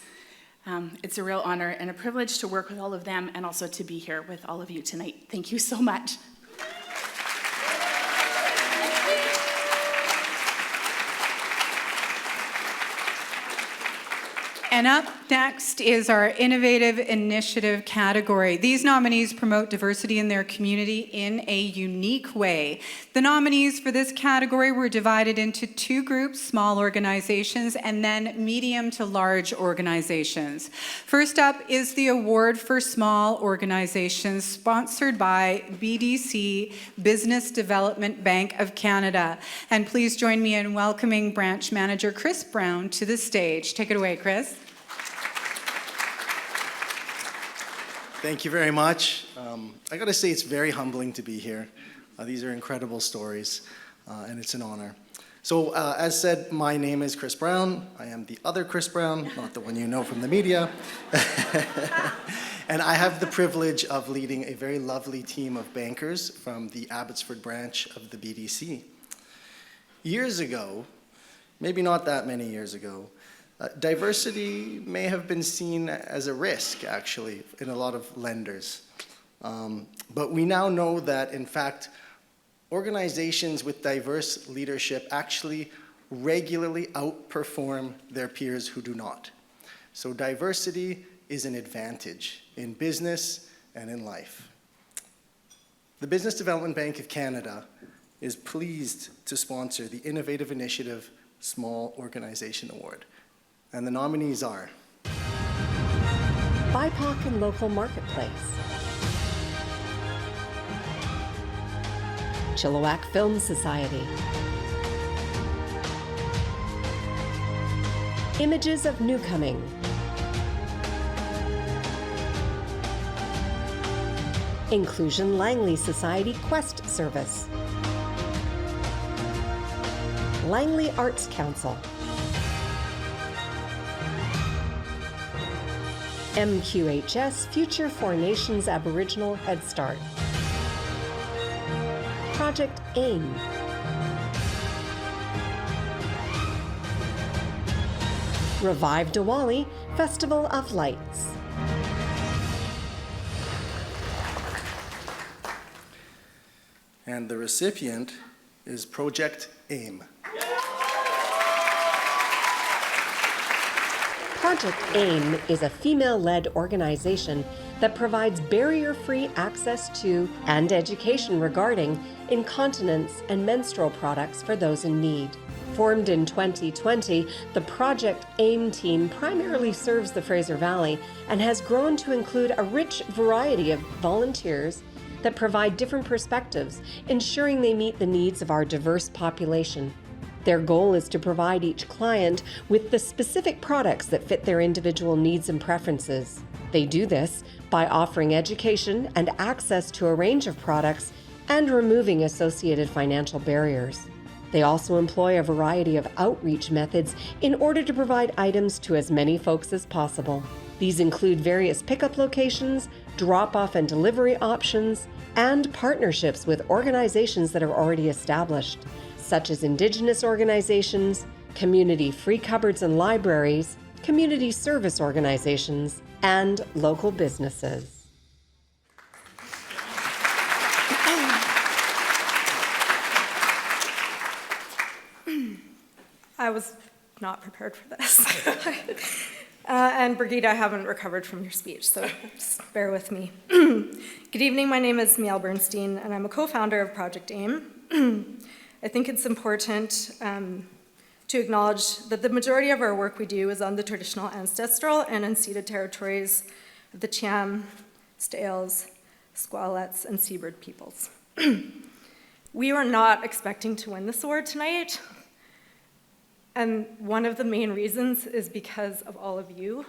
It's a real honor and a privilege to work with all of them and also to be here with all of you tonight. Thank you so much. And up next is our Innovative Initiative category. These nominees promote diversity in their community in a unique way. The nominees for this category were divided into 2 groups, small organizations and then medium to large organizations. First up is the Award for Small Organizations, sponsored by BDC, Business Development Bank of Canada. And please join me in welcoming Branch Manager Chris Brown to the stage. Take it away, Chris. Thank you very much. I gotta say it's very humbling to be here. These are incredible stories, and it's an honor. So as said, my name is Chris Brown. I am the other Chris Brown, not the one you know from the media. And I have the privilege of leading a very lovely team of bankers from the Abbotsford branch of the BDC. Years ago, maybe not that many years ago, diversity may have been seen as a risk, actually, in a lot of lenders. But we now know that, in fact, organizations with diverse leadership actually regularly outperform their peers who do not. So diversity is an advantage in business and in life. The Business Development Bank of Canada is pleased to sponsor the Innovative Initiative Small Organization Award. And the nominees are BIPOC and Local Marketplace, Chilliwack Film Society, Images of Newcoming, Inclusion Langley Society Quest Service, Langley Arts Council, MQHS Future for Nations Aboriginal Head Start, Project AIM, Revive Diwali Festival of Lights. And the recipient is Project AIM. Project AIM is a female-led organization that provides barrier-free access to and education regarding incontinence and menstrual products for those in need. Formed in 2020, the Project AIM team primarily serves the Fraser Valley and has grown to include a rich variety of volunteers that provide different perspectives, ensuring they meet the needs of our diverse population. Their goal is to provide each client with the specific products that fit their individual needs and preferences. They do this by offering education and access to a range of products and removing associated financial barriers. They also employ a variety of outreach methods in order to provide items to as many folks as possible. These include various pickup locations, drop-off and delivery options, and partnerships with organizations that are already established, such as Indigenous organizations, community free cupboards and libraries, community service organizations, and local businesses. I was not prepared for this. And Brigitte, I haven't recovered from your speech, so just bear with me. Good evening, my name is Miel Bernstein, and I'm a co-founder of Project AIM. I think it's important to acknowledge that the majority of our work we do is on the traditional ancestral and unceded territories of the Chiam, Stales, Squalettes, and Seabird peoples. We were not expecting to win this award tonight, and one of the main reasons is because of all of you.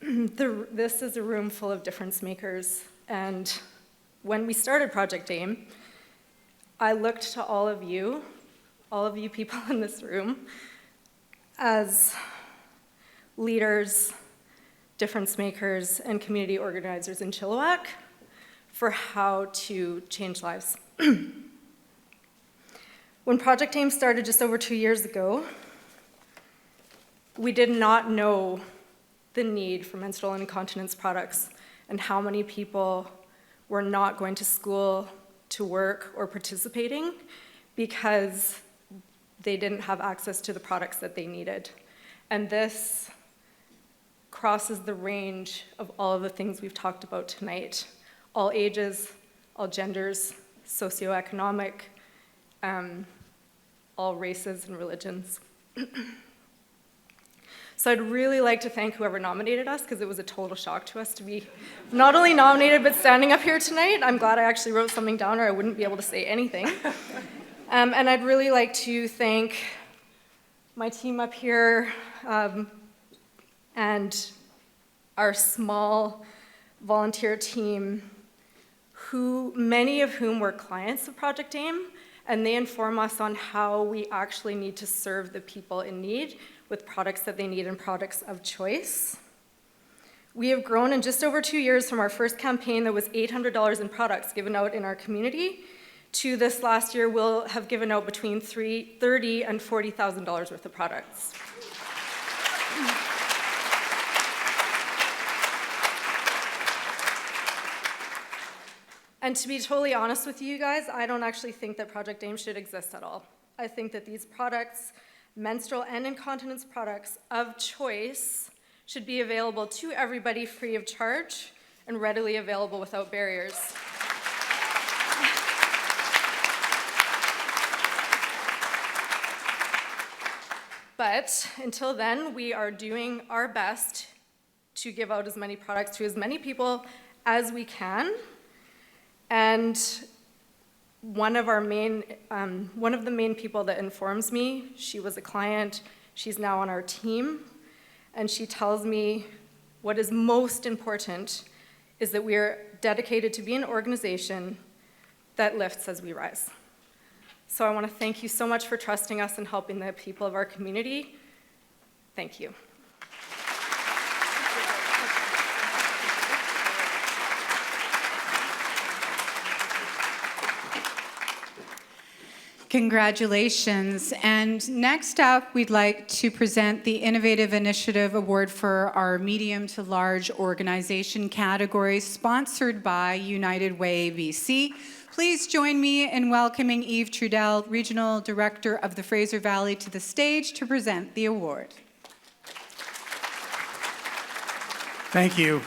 This is a room full of difference makers, and when we started Project AIM, I looked to all of you people in this room, as leaders, difference makers, and community organizers in Chilliwack for how to change lives. When Project AIM started just over 2 years ago, we did not know the need for menstrual incontinence products and how many people were not going to school, to work, or participating because they didn't have access to the products that they needed. And this crosses the range of all of the things we've talked about tonight. All ages, all genders, socioeconomic, all races and religions. So I'd really like to thank whoever nominated us, because it was a total shock to us to be not only nominated, but standing up here tonight. I'm glad I actually wrote something down, or I wouldn't be able to say anything. And I'd really like to thank my team up here and our small volunteer team, many of whom were clients of Project AIM, and they inform us on how we actually need to serve the people in need with products that they need and products of choice. We have grown in just over 2 years from our first campaign that was $800 in products given out in our community to this last year we'll have given out between $30,000 and $40,000 worth of products. And to be totally honest with you guys, I don't actually think that Project AIM should exist at all. I think that these products, menstrual and incontinence products of choice, should be available to everybody free of charge and readily available without barriers. But until then, we are doing our best to give out as many products to as many people as we can. And one of the main people that informs me, she was a client, she's now on our team, and she tells me what is most important is that we are dedicated to be an organization that lifts as we rise. So I want to thank you so much for trusting us and helping the people of our community. Thank you. Congratulations. And next up, we'd like to present the Innovative Initiative Award for our medium to large organization category, sponsored by United Way BC. Please join me in welcoming Eve Trudell, Regional Director of the Fraser Valley, to the stage to present the award. Thank you.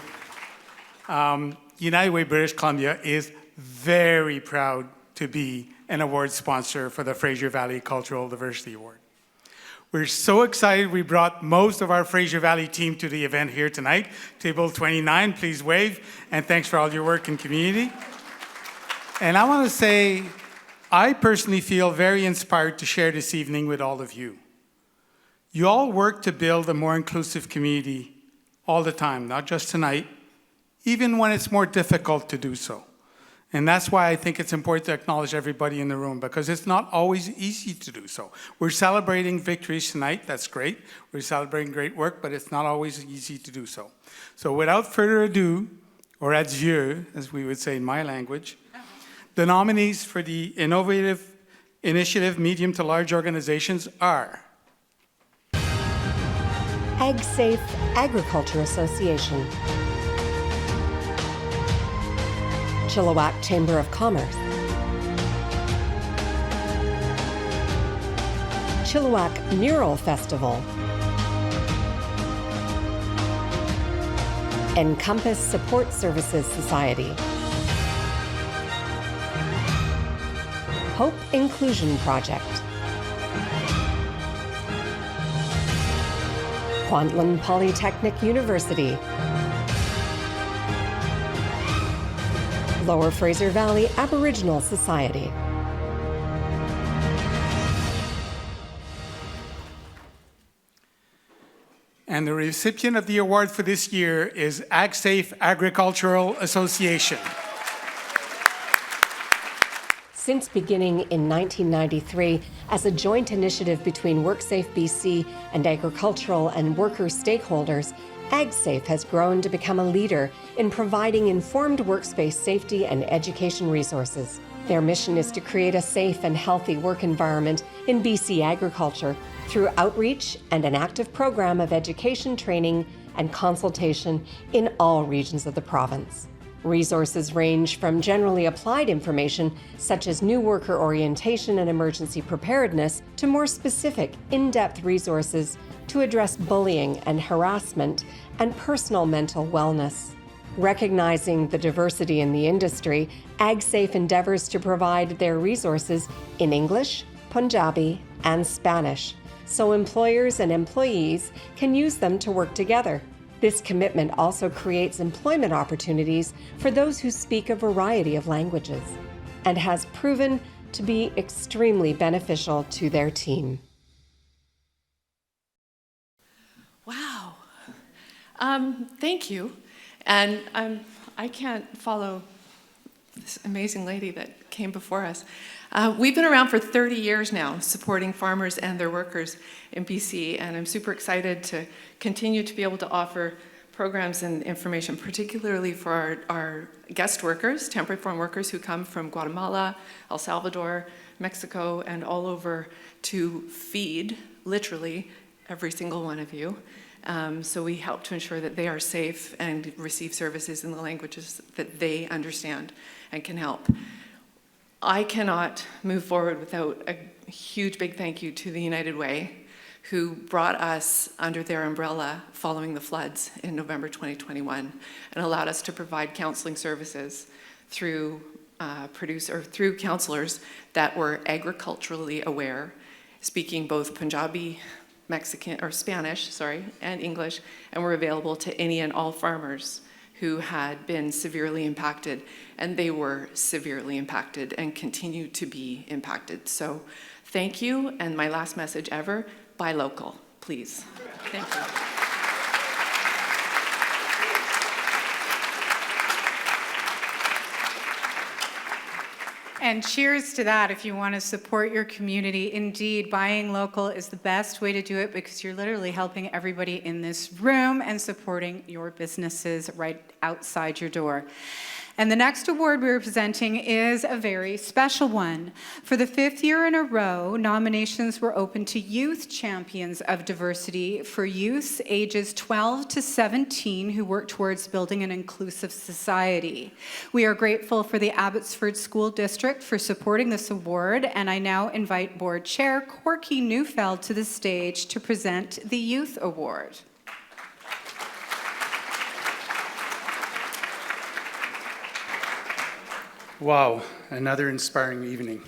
United Way British Columbia is very proud to be an award sponsor for the Fraser Valley Cultural Diversity Award. We're so excited we brought most of our Fraser Valley team to the event here tonight. Table 29, please wave, and thanks for all your work in community. And I want to say, I personally feel very inspired to share this evening with all of you. You all work to build a more inclusive community all the time, not just tonight, even when it's more difficult to do so. And that's why I think it's important to acknowledge everybody in the room, because it's not always easy to do so. We're celebrating victories tonight, that's great. We're celebrating great work, but it's not always easy to do so. So without further ado, or adieu, as we would say in my language, the nominees for the Innovative Initiative Medium to Large Organizations are AgSafe Agriculture Association, Chilliwack Chamber of Commerce, Chilliwack Mural Festival, Encompass Support Services Society, Hope Inclusion Project, Kwantlen Polytechnic University, Lower Fraser Valley Aboriginal Society. And the recipient of the award for this year is AgSafe Agricultural Association. Since beginning in 1993 as a joint initiative between WorkSafe BC and agricultural and worker stakeholders, AgSafe has grown to become a leader in providing informed workspace safety and education resources. Their mission is to create a safe and healthy work environment in BC agriculture through outreach and an active program of education, training, and consultation in all regions of the province. Resources range from generally applied information, such as new worker orientation and emergency preparedness, to more specific, in-depth resources to address bullying and harassment and personal mental wellness. Recognizing the diversity in the industry, AgSafe endeavors to provide their resources in English, Punjabi, and Spanish, so employers and employees can use them to work together. This commitment also creates employment opportunities for those who speak a variety of languages and has proven to be extremely beneficial to their team. Wow. Thank you. And I can't follow this amazing lady that came before us. We've been around for 30 years now, supporting farmers and their workers in BC, and I'm super excited to continue to be able to offer programs and information, particularly for our guest workers, temporary foreign workers who come from Guatemala, El Salvador, Mexico, and all over to feed, literally, every single one of you. So we help to ensure that they are safe and receive services in the languages that they understand and can help. I cannot move forward without a huge big thank you to the United Way, who brought us under their umbrella following the floods in November 2021 and allowed us to provide counseling services through through counselors that were agriculturally aware, speaking both Punjabi, Mexican, or Spanish, and English, and were available to any and all farmers who had been severely impacted, and they were severely impacted and continue to be impacted. So thank you, and my last message ever, buy local, please. Thank you. And cheers to that if you want to support your community. Indeed, buying local is the best way to do it because you're literally helping everybody in this room and supporting your businesses right outside your door. And the next award we're presenting is a very special one. For the 5th year in a row, nominations were open to Youth Champions of Diversity for youths ages 12 to 17 who work towards building an inclusive society. We are grateful for the Abbotsford School District for supporting this award, and I now invite Board Chair Corky Neufeld to the stage to present the Youth Award. Wow, another inspiring evening.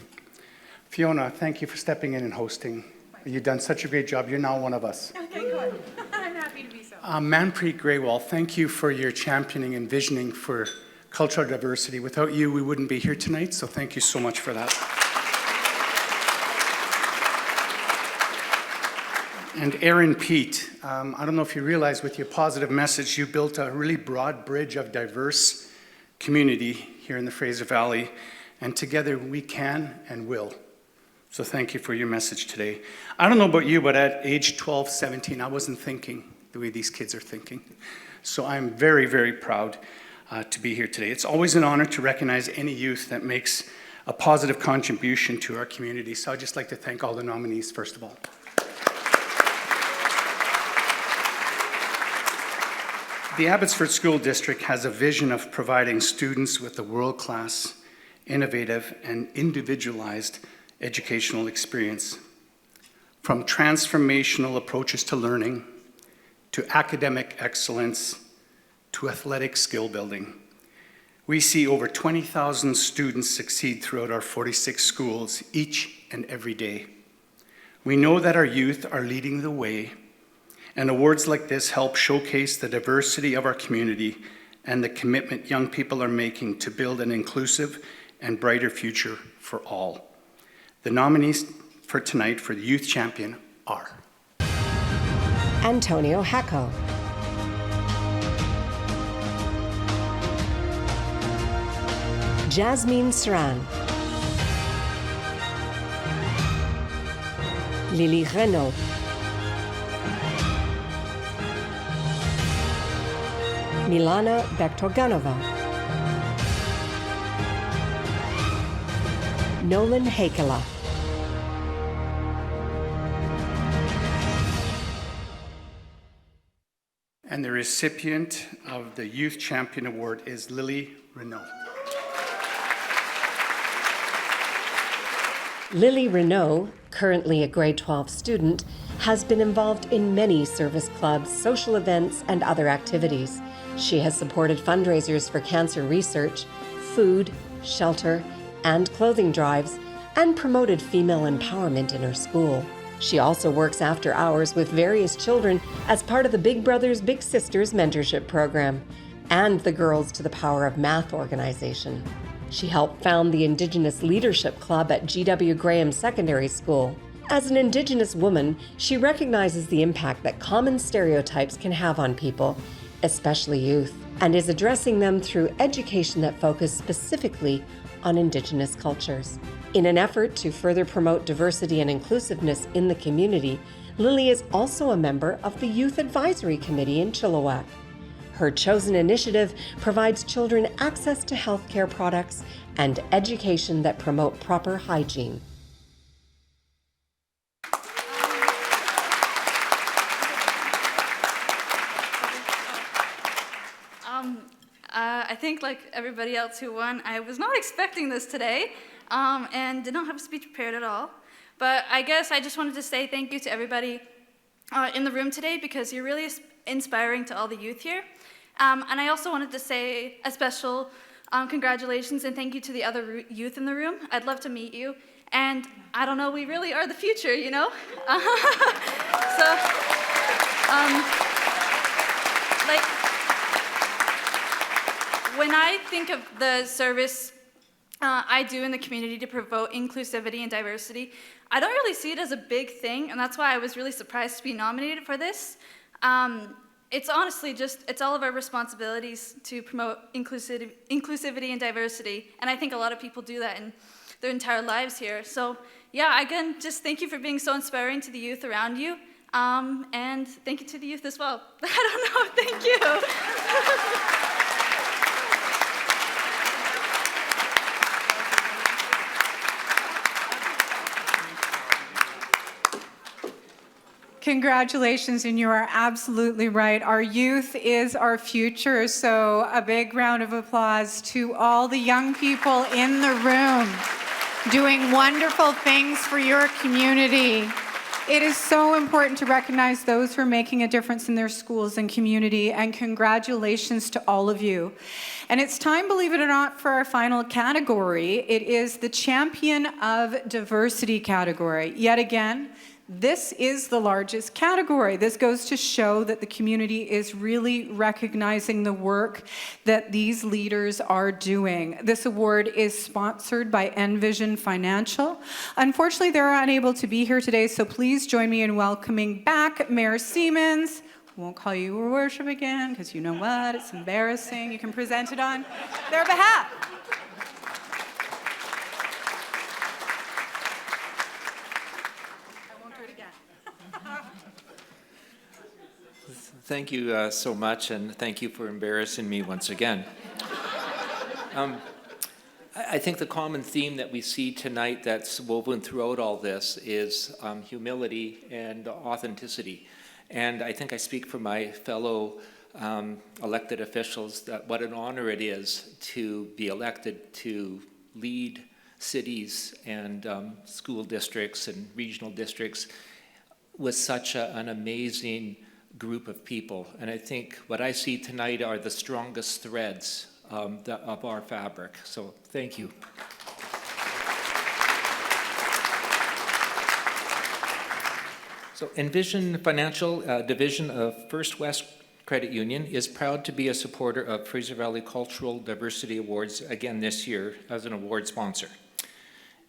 Fiona, thank you for stepping in and hosting. You've done such a great job. You're now one of us. Okay, good. I'm happy to be so. Manpreet Graywall, thank you for your championing and visioning for cultural diversity. Without you, we wouldn't be here tonight, so thank you so much for that. And Aaron Pete, I don't know if you realize with your positive message, you built a really broad bridge of diverse community here in the Fraser Valley, and together we can and will. So thank you for your message today. I don't know about you, but at age 12, 17, I wasn't thinking the way these kids are thinking. So I'm very, very proud to be here today. It's always an honor to recognize any youth that makes a positive contribution to our community. So I'd just like to thank all the nominees, first of all. The Abbotsford School District has a vision of providing students with a world-class, innovative, and individualized educational experience. From transformational approaches to learning, to academic excellence, to athletic skill building. We see over 20,000 students succeed throughout our 46 schools each and every day. We know that our youth are leading the way, and awards like this help showcase the diversity of our community and the commitment young people are making to build an inclusive and brighter future for all. The nominees for tonight for the Youth Champion are Antonio Hacco, Jasmine Sran, Lily Renaud, Milana Bektorganova, Nolan Hakela, and the recipient of the Youth Champion Award is Lily Renaud. Lily Renaud, currently a grade 12 student, has been involved in many service clubs, social events, and other activities. She has supported fundraisers for cancer research, food, shelter, and clothing drives, and promoted female empowerment in her school. She also works after hours with various children as part of the Big Brothers Big Sisters mentorship program and the Girls to the Power of Math organization. She helped found the Indigenous Leadership Club at G.W. Graham Secondary School. As an Indigenous woman, she recognizes the impact that common stereotypes can have on people, especially youth, and is addressing them through education that focuses specifically on Indigenous cultures. In an effort to further promote diversity and inclusiveness in the community, Lily is also a member of the Youth Advisory Committee in Chilliwack. Her chosen initiative provides children access to healthcare products and education that promote proper hygiene. think like everybody else who won, I was not expecting this today and did not have a speech prepared at all. But I guess I just wanted to say thank you to everybody in the room today because you're really inspiring to all the youth here. And I also wanted to say a special congratulations and thank you to the other youth in the room. I'd love to meet you. And I don't know, we really are the future, you know? When I think of the service I do in the community to promote inclusivity and diversity, I don't really see it as a big thing, and that's why I was really surprised to be nominated for this. It's honestly just, it's all of our responsibilities to promote inclusivity and diversity, and I think a lot of people do that in their entire lives here. So yeah, again, just thank you for being so inspiring to the youth around you, and thank you to the youth as well. I don't know, thank you. Congratulations, and you are absolutely right. Our youth is our future, so a big round of applause to all the young people in the room doing wonderful things for your community. It is so important to recognize those who are making a difference in their schools and community, and congratulations to all of you. And it's time, believe it or not, for our final category. It is the Champion of Diversity category. Yet again, this is the largest category. This goes to show that the community is really recognizing the work that these leaders are doing. This award is sponsored by Envision Financial. Unfortunately, they're unable to be here today, so please join me in welcoming back Mayor Siemens. Won't call you your worship again, because you know what? It's embarrassing. You can present it on their behalf. Thank you so much, and thank you for embarrassing me once again. I think the common theme that we see tonight that's woven throughout all this is humility and authenticity. And I think I speak for my fellow elected officials that what an honor it is to be elected to lead cities and school districts and regional districts with such an amazing group of people. And I think what I see tonight are the strongest threads of our fabric. So thank you. So Envision Financial Division of First West Credit Union is proud to be a supporter of Fraser Valley Cultural Diversity Awards again this year as an award sponsor.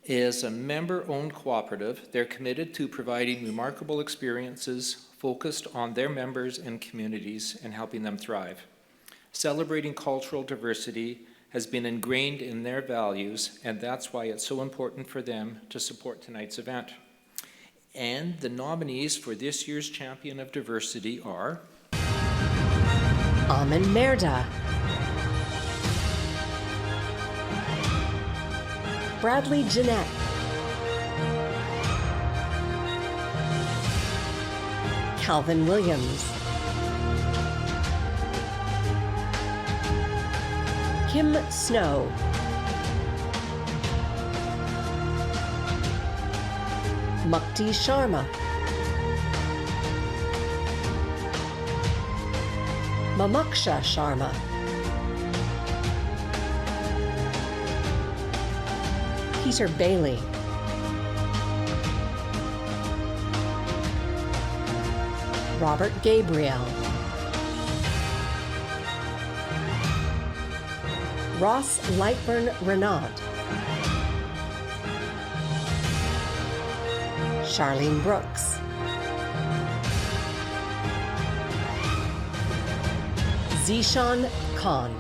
As a member-owned cooperative, they're committed to providing remarkable experiences focused on their members and communities and helping them thrive. Celebrating cultural diversity has been ingrained in their values, and that's why it's so important for them to support tonight's event. And the nominees for this year's Champion of Diversity are Amin Merda, Bradley Jeanette, Calvin Williams, Kim Snow, Mukti Sharma, Mamaksha Sharma, Peter Bailey, Robert Gabriel, Ross Lightburn Renaud, Charlene Brooks, Zishan Khan.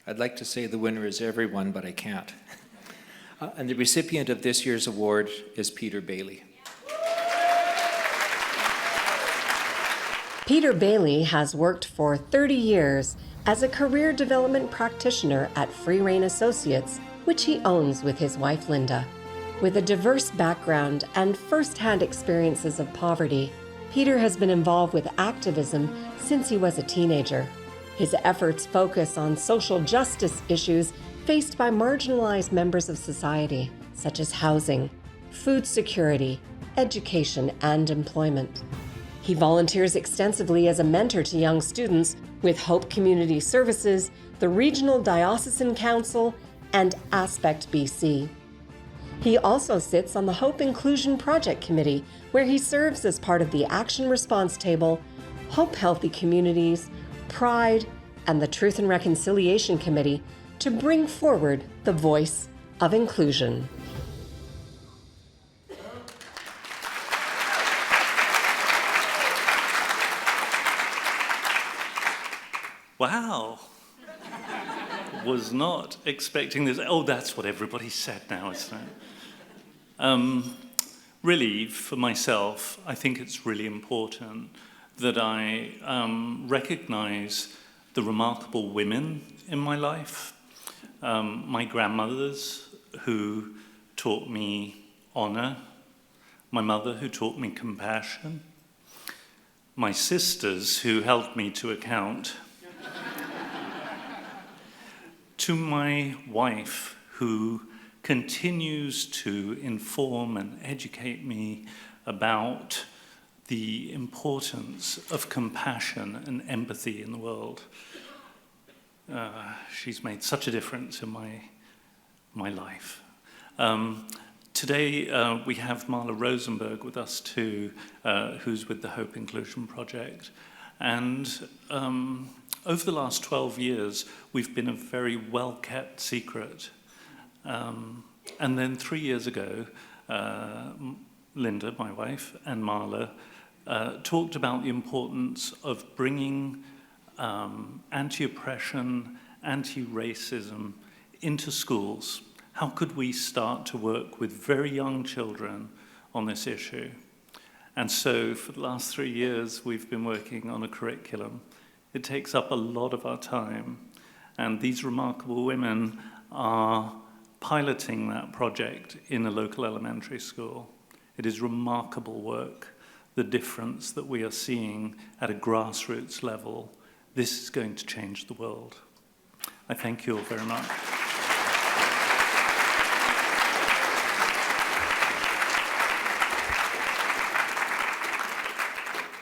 I'd like to say the winner is everyone, but I can't. And the recipient of this year's award is Peter Bailey. Peter Bailey has worked for 30 years as a career development practitioner at Free Rein Associates, which he owns with his wife Linda. With a diverse background and first-hand experiences of poverty, Peter has been involved with activism since he was a teenager. His efforts focus on social justice issues faced by marginalized members of society, such as housing, food security, education, and employment. He volunteers extensively as a mentor to young students with Hope Community Services, the Regional Diocesan Council, and Aspect BC. He also sits on the Hope Inclusion Project Committee, where he serves as part of the Action Response Table, Hope Healthy Communities, Pride, and the Truth and Reconciliation Committee to bring forward the voice of inclusion. Wow. Was not expecting this. Oh, that's what everybody said now, isn't it? Really, for myself, I think it's really important that I recognize the remarkable women in my life. My grandmothers who taught me honor, my mother who taught me compassion, my sisters who held me to account, to my wife, who continues to inform and educate me about the importance of compassion and empathy in the world. She's made such a difference in my life. Today we have Marla Rosenberg with us too, who's with the Hope Inclusion Project. And over the last 12 years, we've been a very well-kept secret. And then 3 years ago, Linda, my wife, and Marla talked about the importance of bringing anti-oppression, anti-racism into schools. How could we start to work with very young children on this issue? And so for the last 3 years, we've been working on a curriculum. It takes up a lot of our time. And these remarkable women are piloting that project in a local elementary school. It is remarkable work, the difference that we are seeing at a grassroots level. This is going to change the world. I thank you all very much.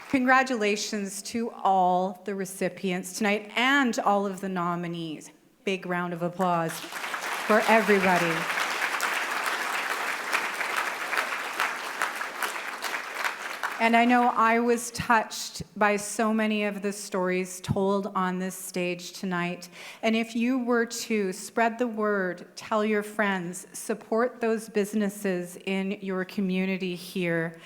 Congratulations to all the recipients tonight and all of the nominees. Big round of applause for everybody. And I know I was touched by so many of the stories told on this stage tonight. And if you were to spread the word, tell your friends, support those businesses in your community here,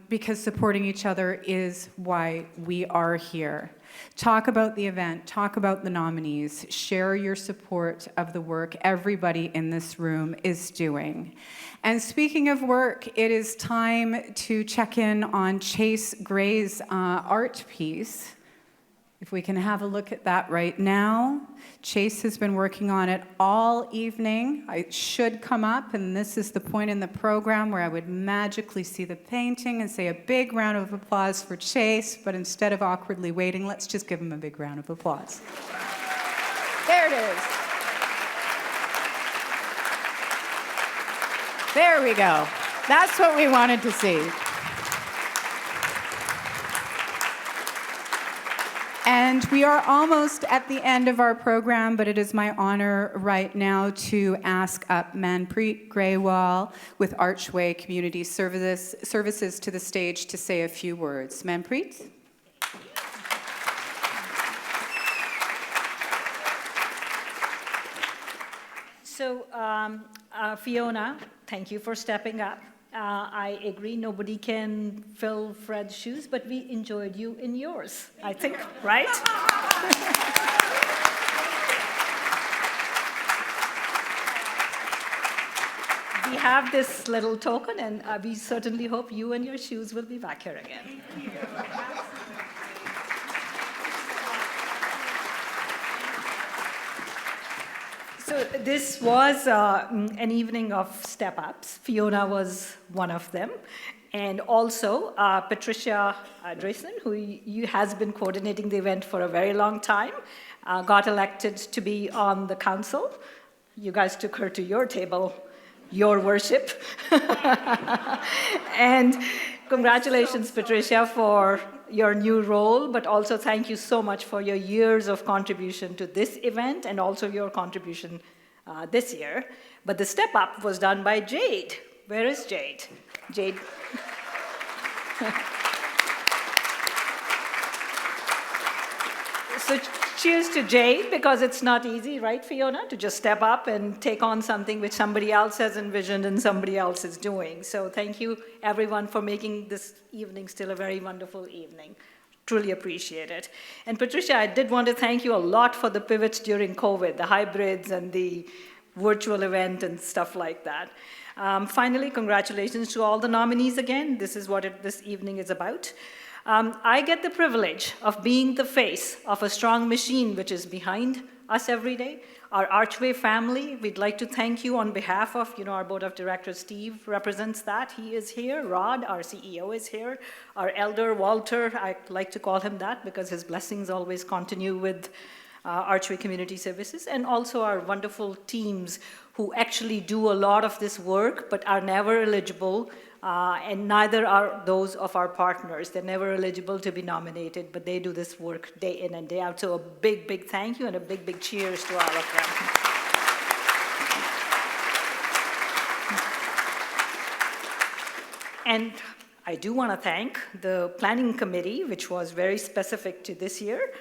because supporting each other is why we are here. Talk about the event, talk about the nominees, share your support of the work everybody in this room is doing. And speaking of work, it is time to check in on Chase Gray's art piece. If we can have a look at that right now. Chase has been working on it all evening. It should come up, and this is the point in the program where I would magically see the painting and say a big round of applause for Chase, but instead of awkwardly waiting, let's just give him a big round of applause. There it is. There we go. That's what we wanted to see. And we are almost at the end of our program, but it is my honor right now to ask up Manpreet Graywal with Archway Community Services to the stage to say a few words. Manpreet? So, Fiona, thank you for stepping up. I agree, nobody can fill Fred's shoes, but we enjoyed you in yours, I think, right? We have this little token, and we certainly hope you and your shoes will be back here again. So this was an evening of step-ups. Fiona was one of them. And also Patricia Drayson, who has been coordinating the event for a very long time, got elected to be on the council. You guys took her to your table, your worship. And congratulations, Patricia, for your new role, but also thank you so much for your years of contribution to this event and also your contribution this year. But the step up was done by Jade. Where is Jade? Jade. So cheers to Jade, because it's not easy, right, Fiona, to just step up and take on something which somebody else has envisioned and somebody else is doing. So thank you, everyone, for making this evening still a very wonderful evening. Truly appreciate it. And Patricia, I did want to thank you a lot for the pivots during COVID, the hybrids and the virtual event and stuff like that. Finally, congratulations to all the nominees again. This is what this evening is about. I get the privilege of being the face of a strong machine which is behind us every day. Our Archway family, we'd like to thank you on behalf of, our board of directors. Steve represents that. He is here. Rod, our CEO, is here. Our elder, Walter, I like to call him that because his blessings always continue with Archway Community Services, and also our wonderful teams who actually do a lot of this work but are never eligible, and neither are those of our partners. They're never eligible to be nominated, but they do this work day in and day out. So a big, big thank you and a big, big cheers to all of them. And I do want to thank the planning committee, which was very specific to this year,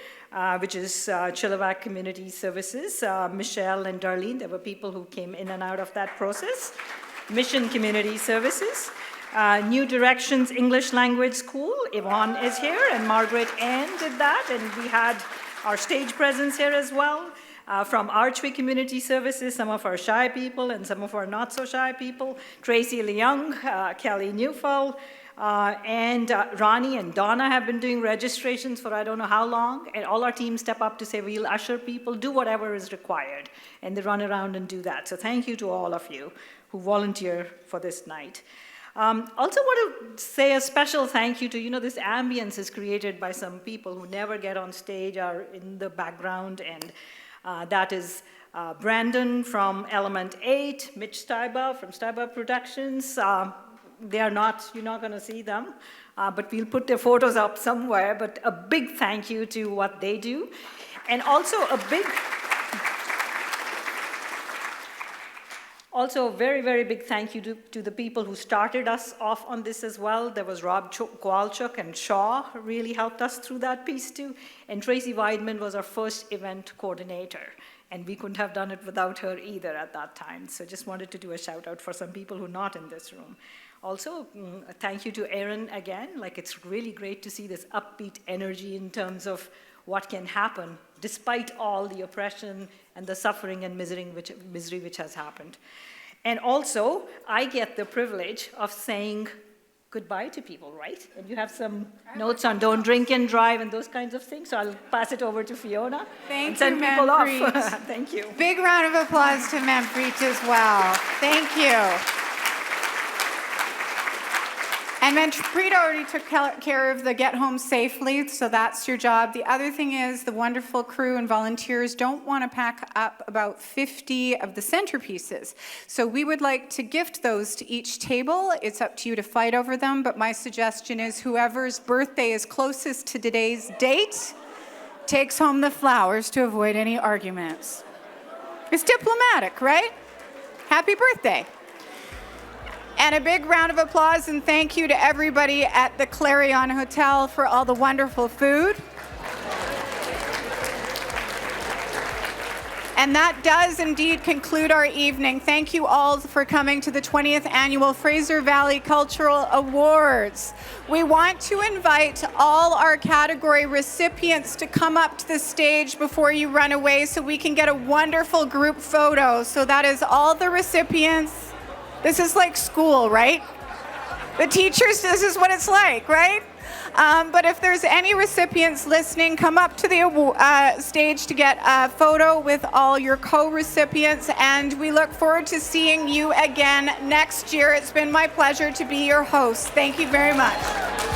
which is Chilliwack Community Services. Michelle and Darlene, there were people who came in and out of that process. Mission Community Services. New Directions English Language School, Yvonne is here, and Margaret Ann did that, and we had our stage presence here as well. From Archway Community Services, some of our shy people and some of our not so shy people, Tracy Leung, Kelly Newfall, and Ronnie and Donna have been doing registrations for I don't know how long, and all our teams step up to say we'll usher people, do whatever is required, and they run around and do that. So thank you to all of you who volunteer for this night. Also want to say a special thank you to, this ambience is created by some people who never get on stage, are in the background, and that is Brandon from Element 8, Mitch Steiber from Steiber Productions. You're not going to see them, but we'll put their photos up somewhere, but a big thank you to what they do. And also a very, very big thank you to the people who started us off on this as well. There was Rob Kowalchuk and Shaw really helped us through that piece too. And Tracy Weidman was our first event coordinator. And we couldn't have done it without her either at that time. So just wanted to do a shout out for some people who are not in this room. Also, thank you to Aaron again. It's really great to see this upbeat energy in terms of what can happen despite all the oppression and the suffering and misery which has happened. And also, I get the privilege of saying goodbye to people, right? And you have some notes on don't drink and drive and those kinds of things, so I'll pass it over to Fiona and send people off. Thank you. Big round of applause to Manpreet as well. Thank you. And Manpreet already took care of the get home safely, so that's your job. The other thing is the wonderful crew and volunteers don't want to pack up about 50 of the centerpieces. So we would like to gift those to each table. It's up to you to fight over them, but my suggestion is whoever's birthday is closest to today's date takes home the flowers to avoid any arguments. It's diplomatic, right? Happy birthday. And a big round of applause and thank you to everybody at the Clarion Hotel for all the wonderful food. And that does indeed conclude our evening. Thank you all for coming to the 20th Annual Fraser Valley Cultural Awards. We want to invite all our category recipients to come up to the stage before you run away so we can get a wonderful group photo. So that is all the recipients. This is like school, right? The teachers, this is what it's like, right? But if there's any recipients listening, come up to the stage to get a photo with all your co-recipients, and we look forward to seeing you again next year. It's been my pleasure to be your host. Thank you very much.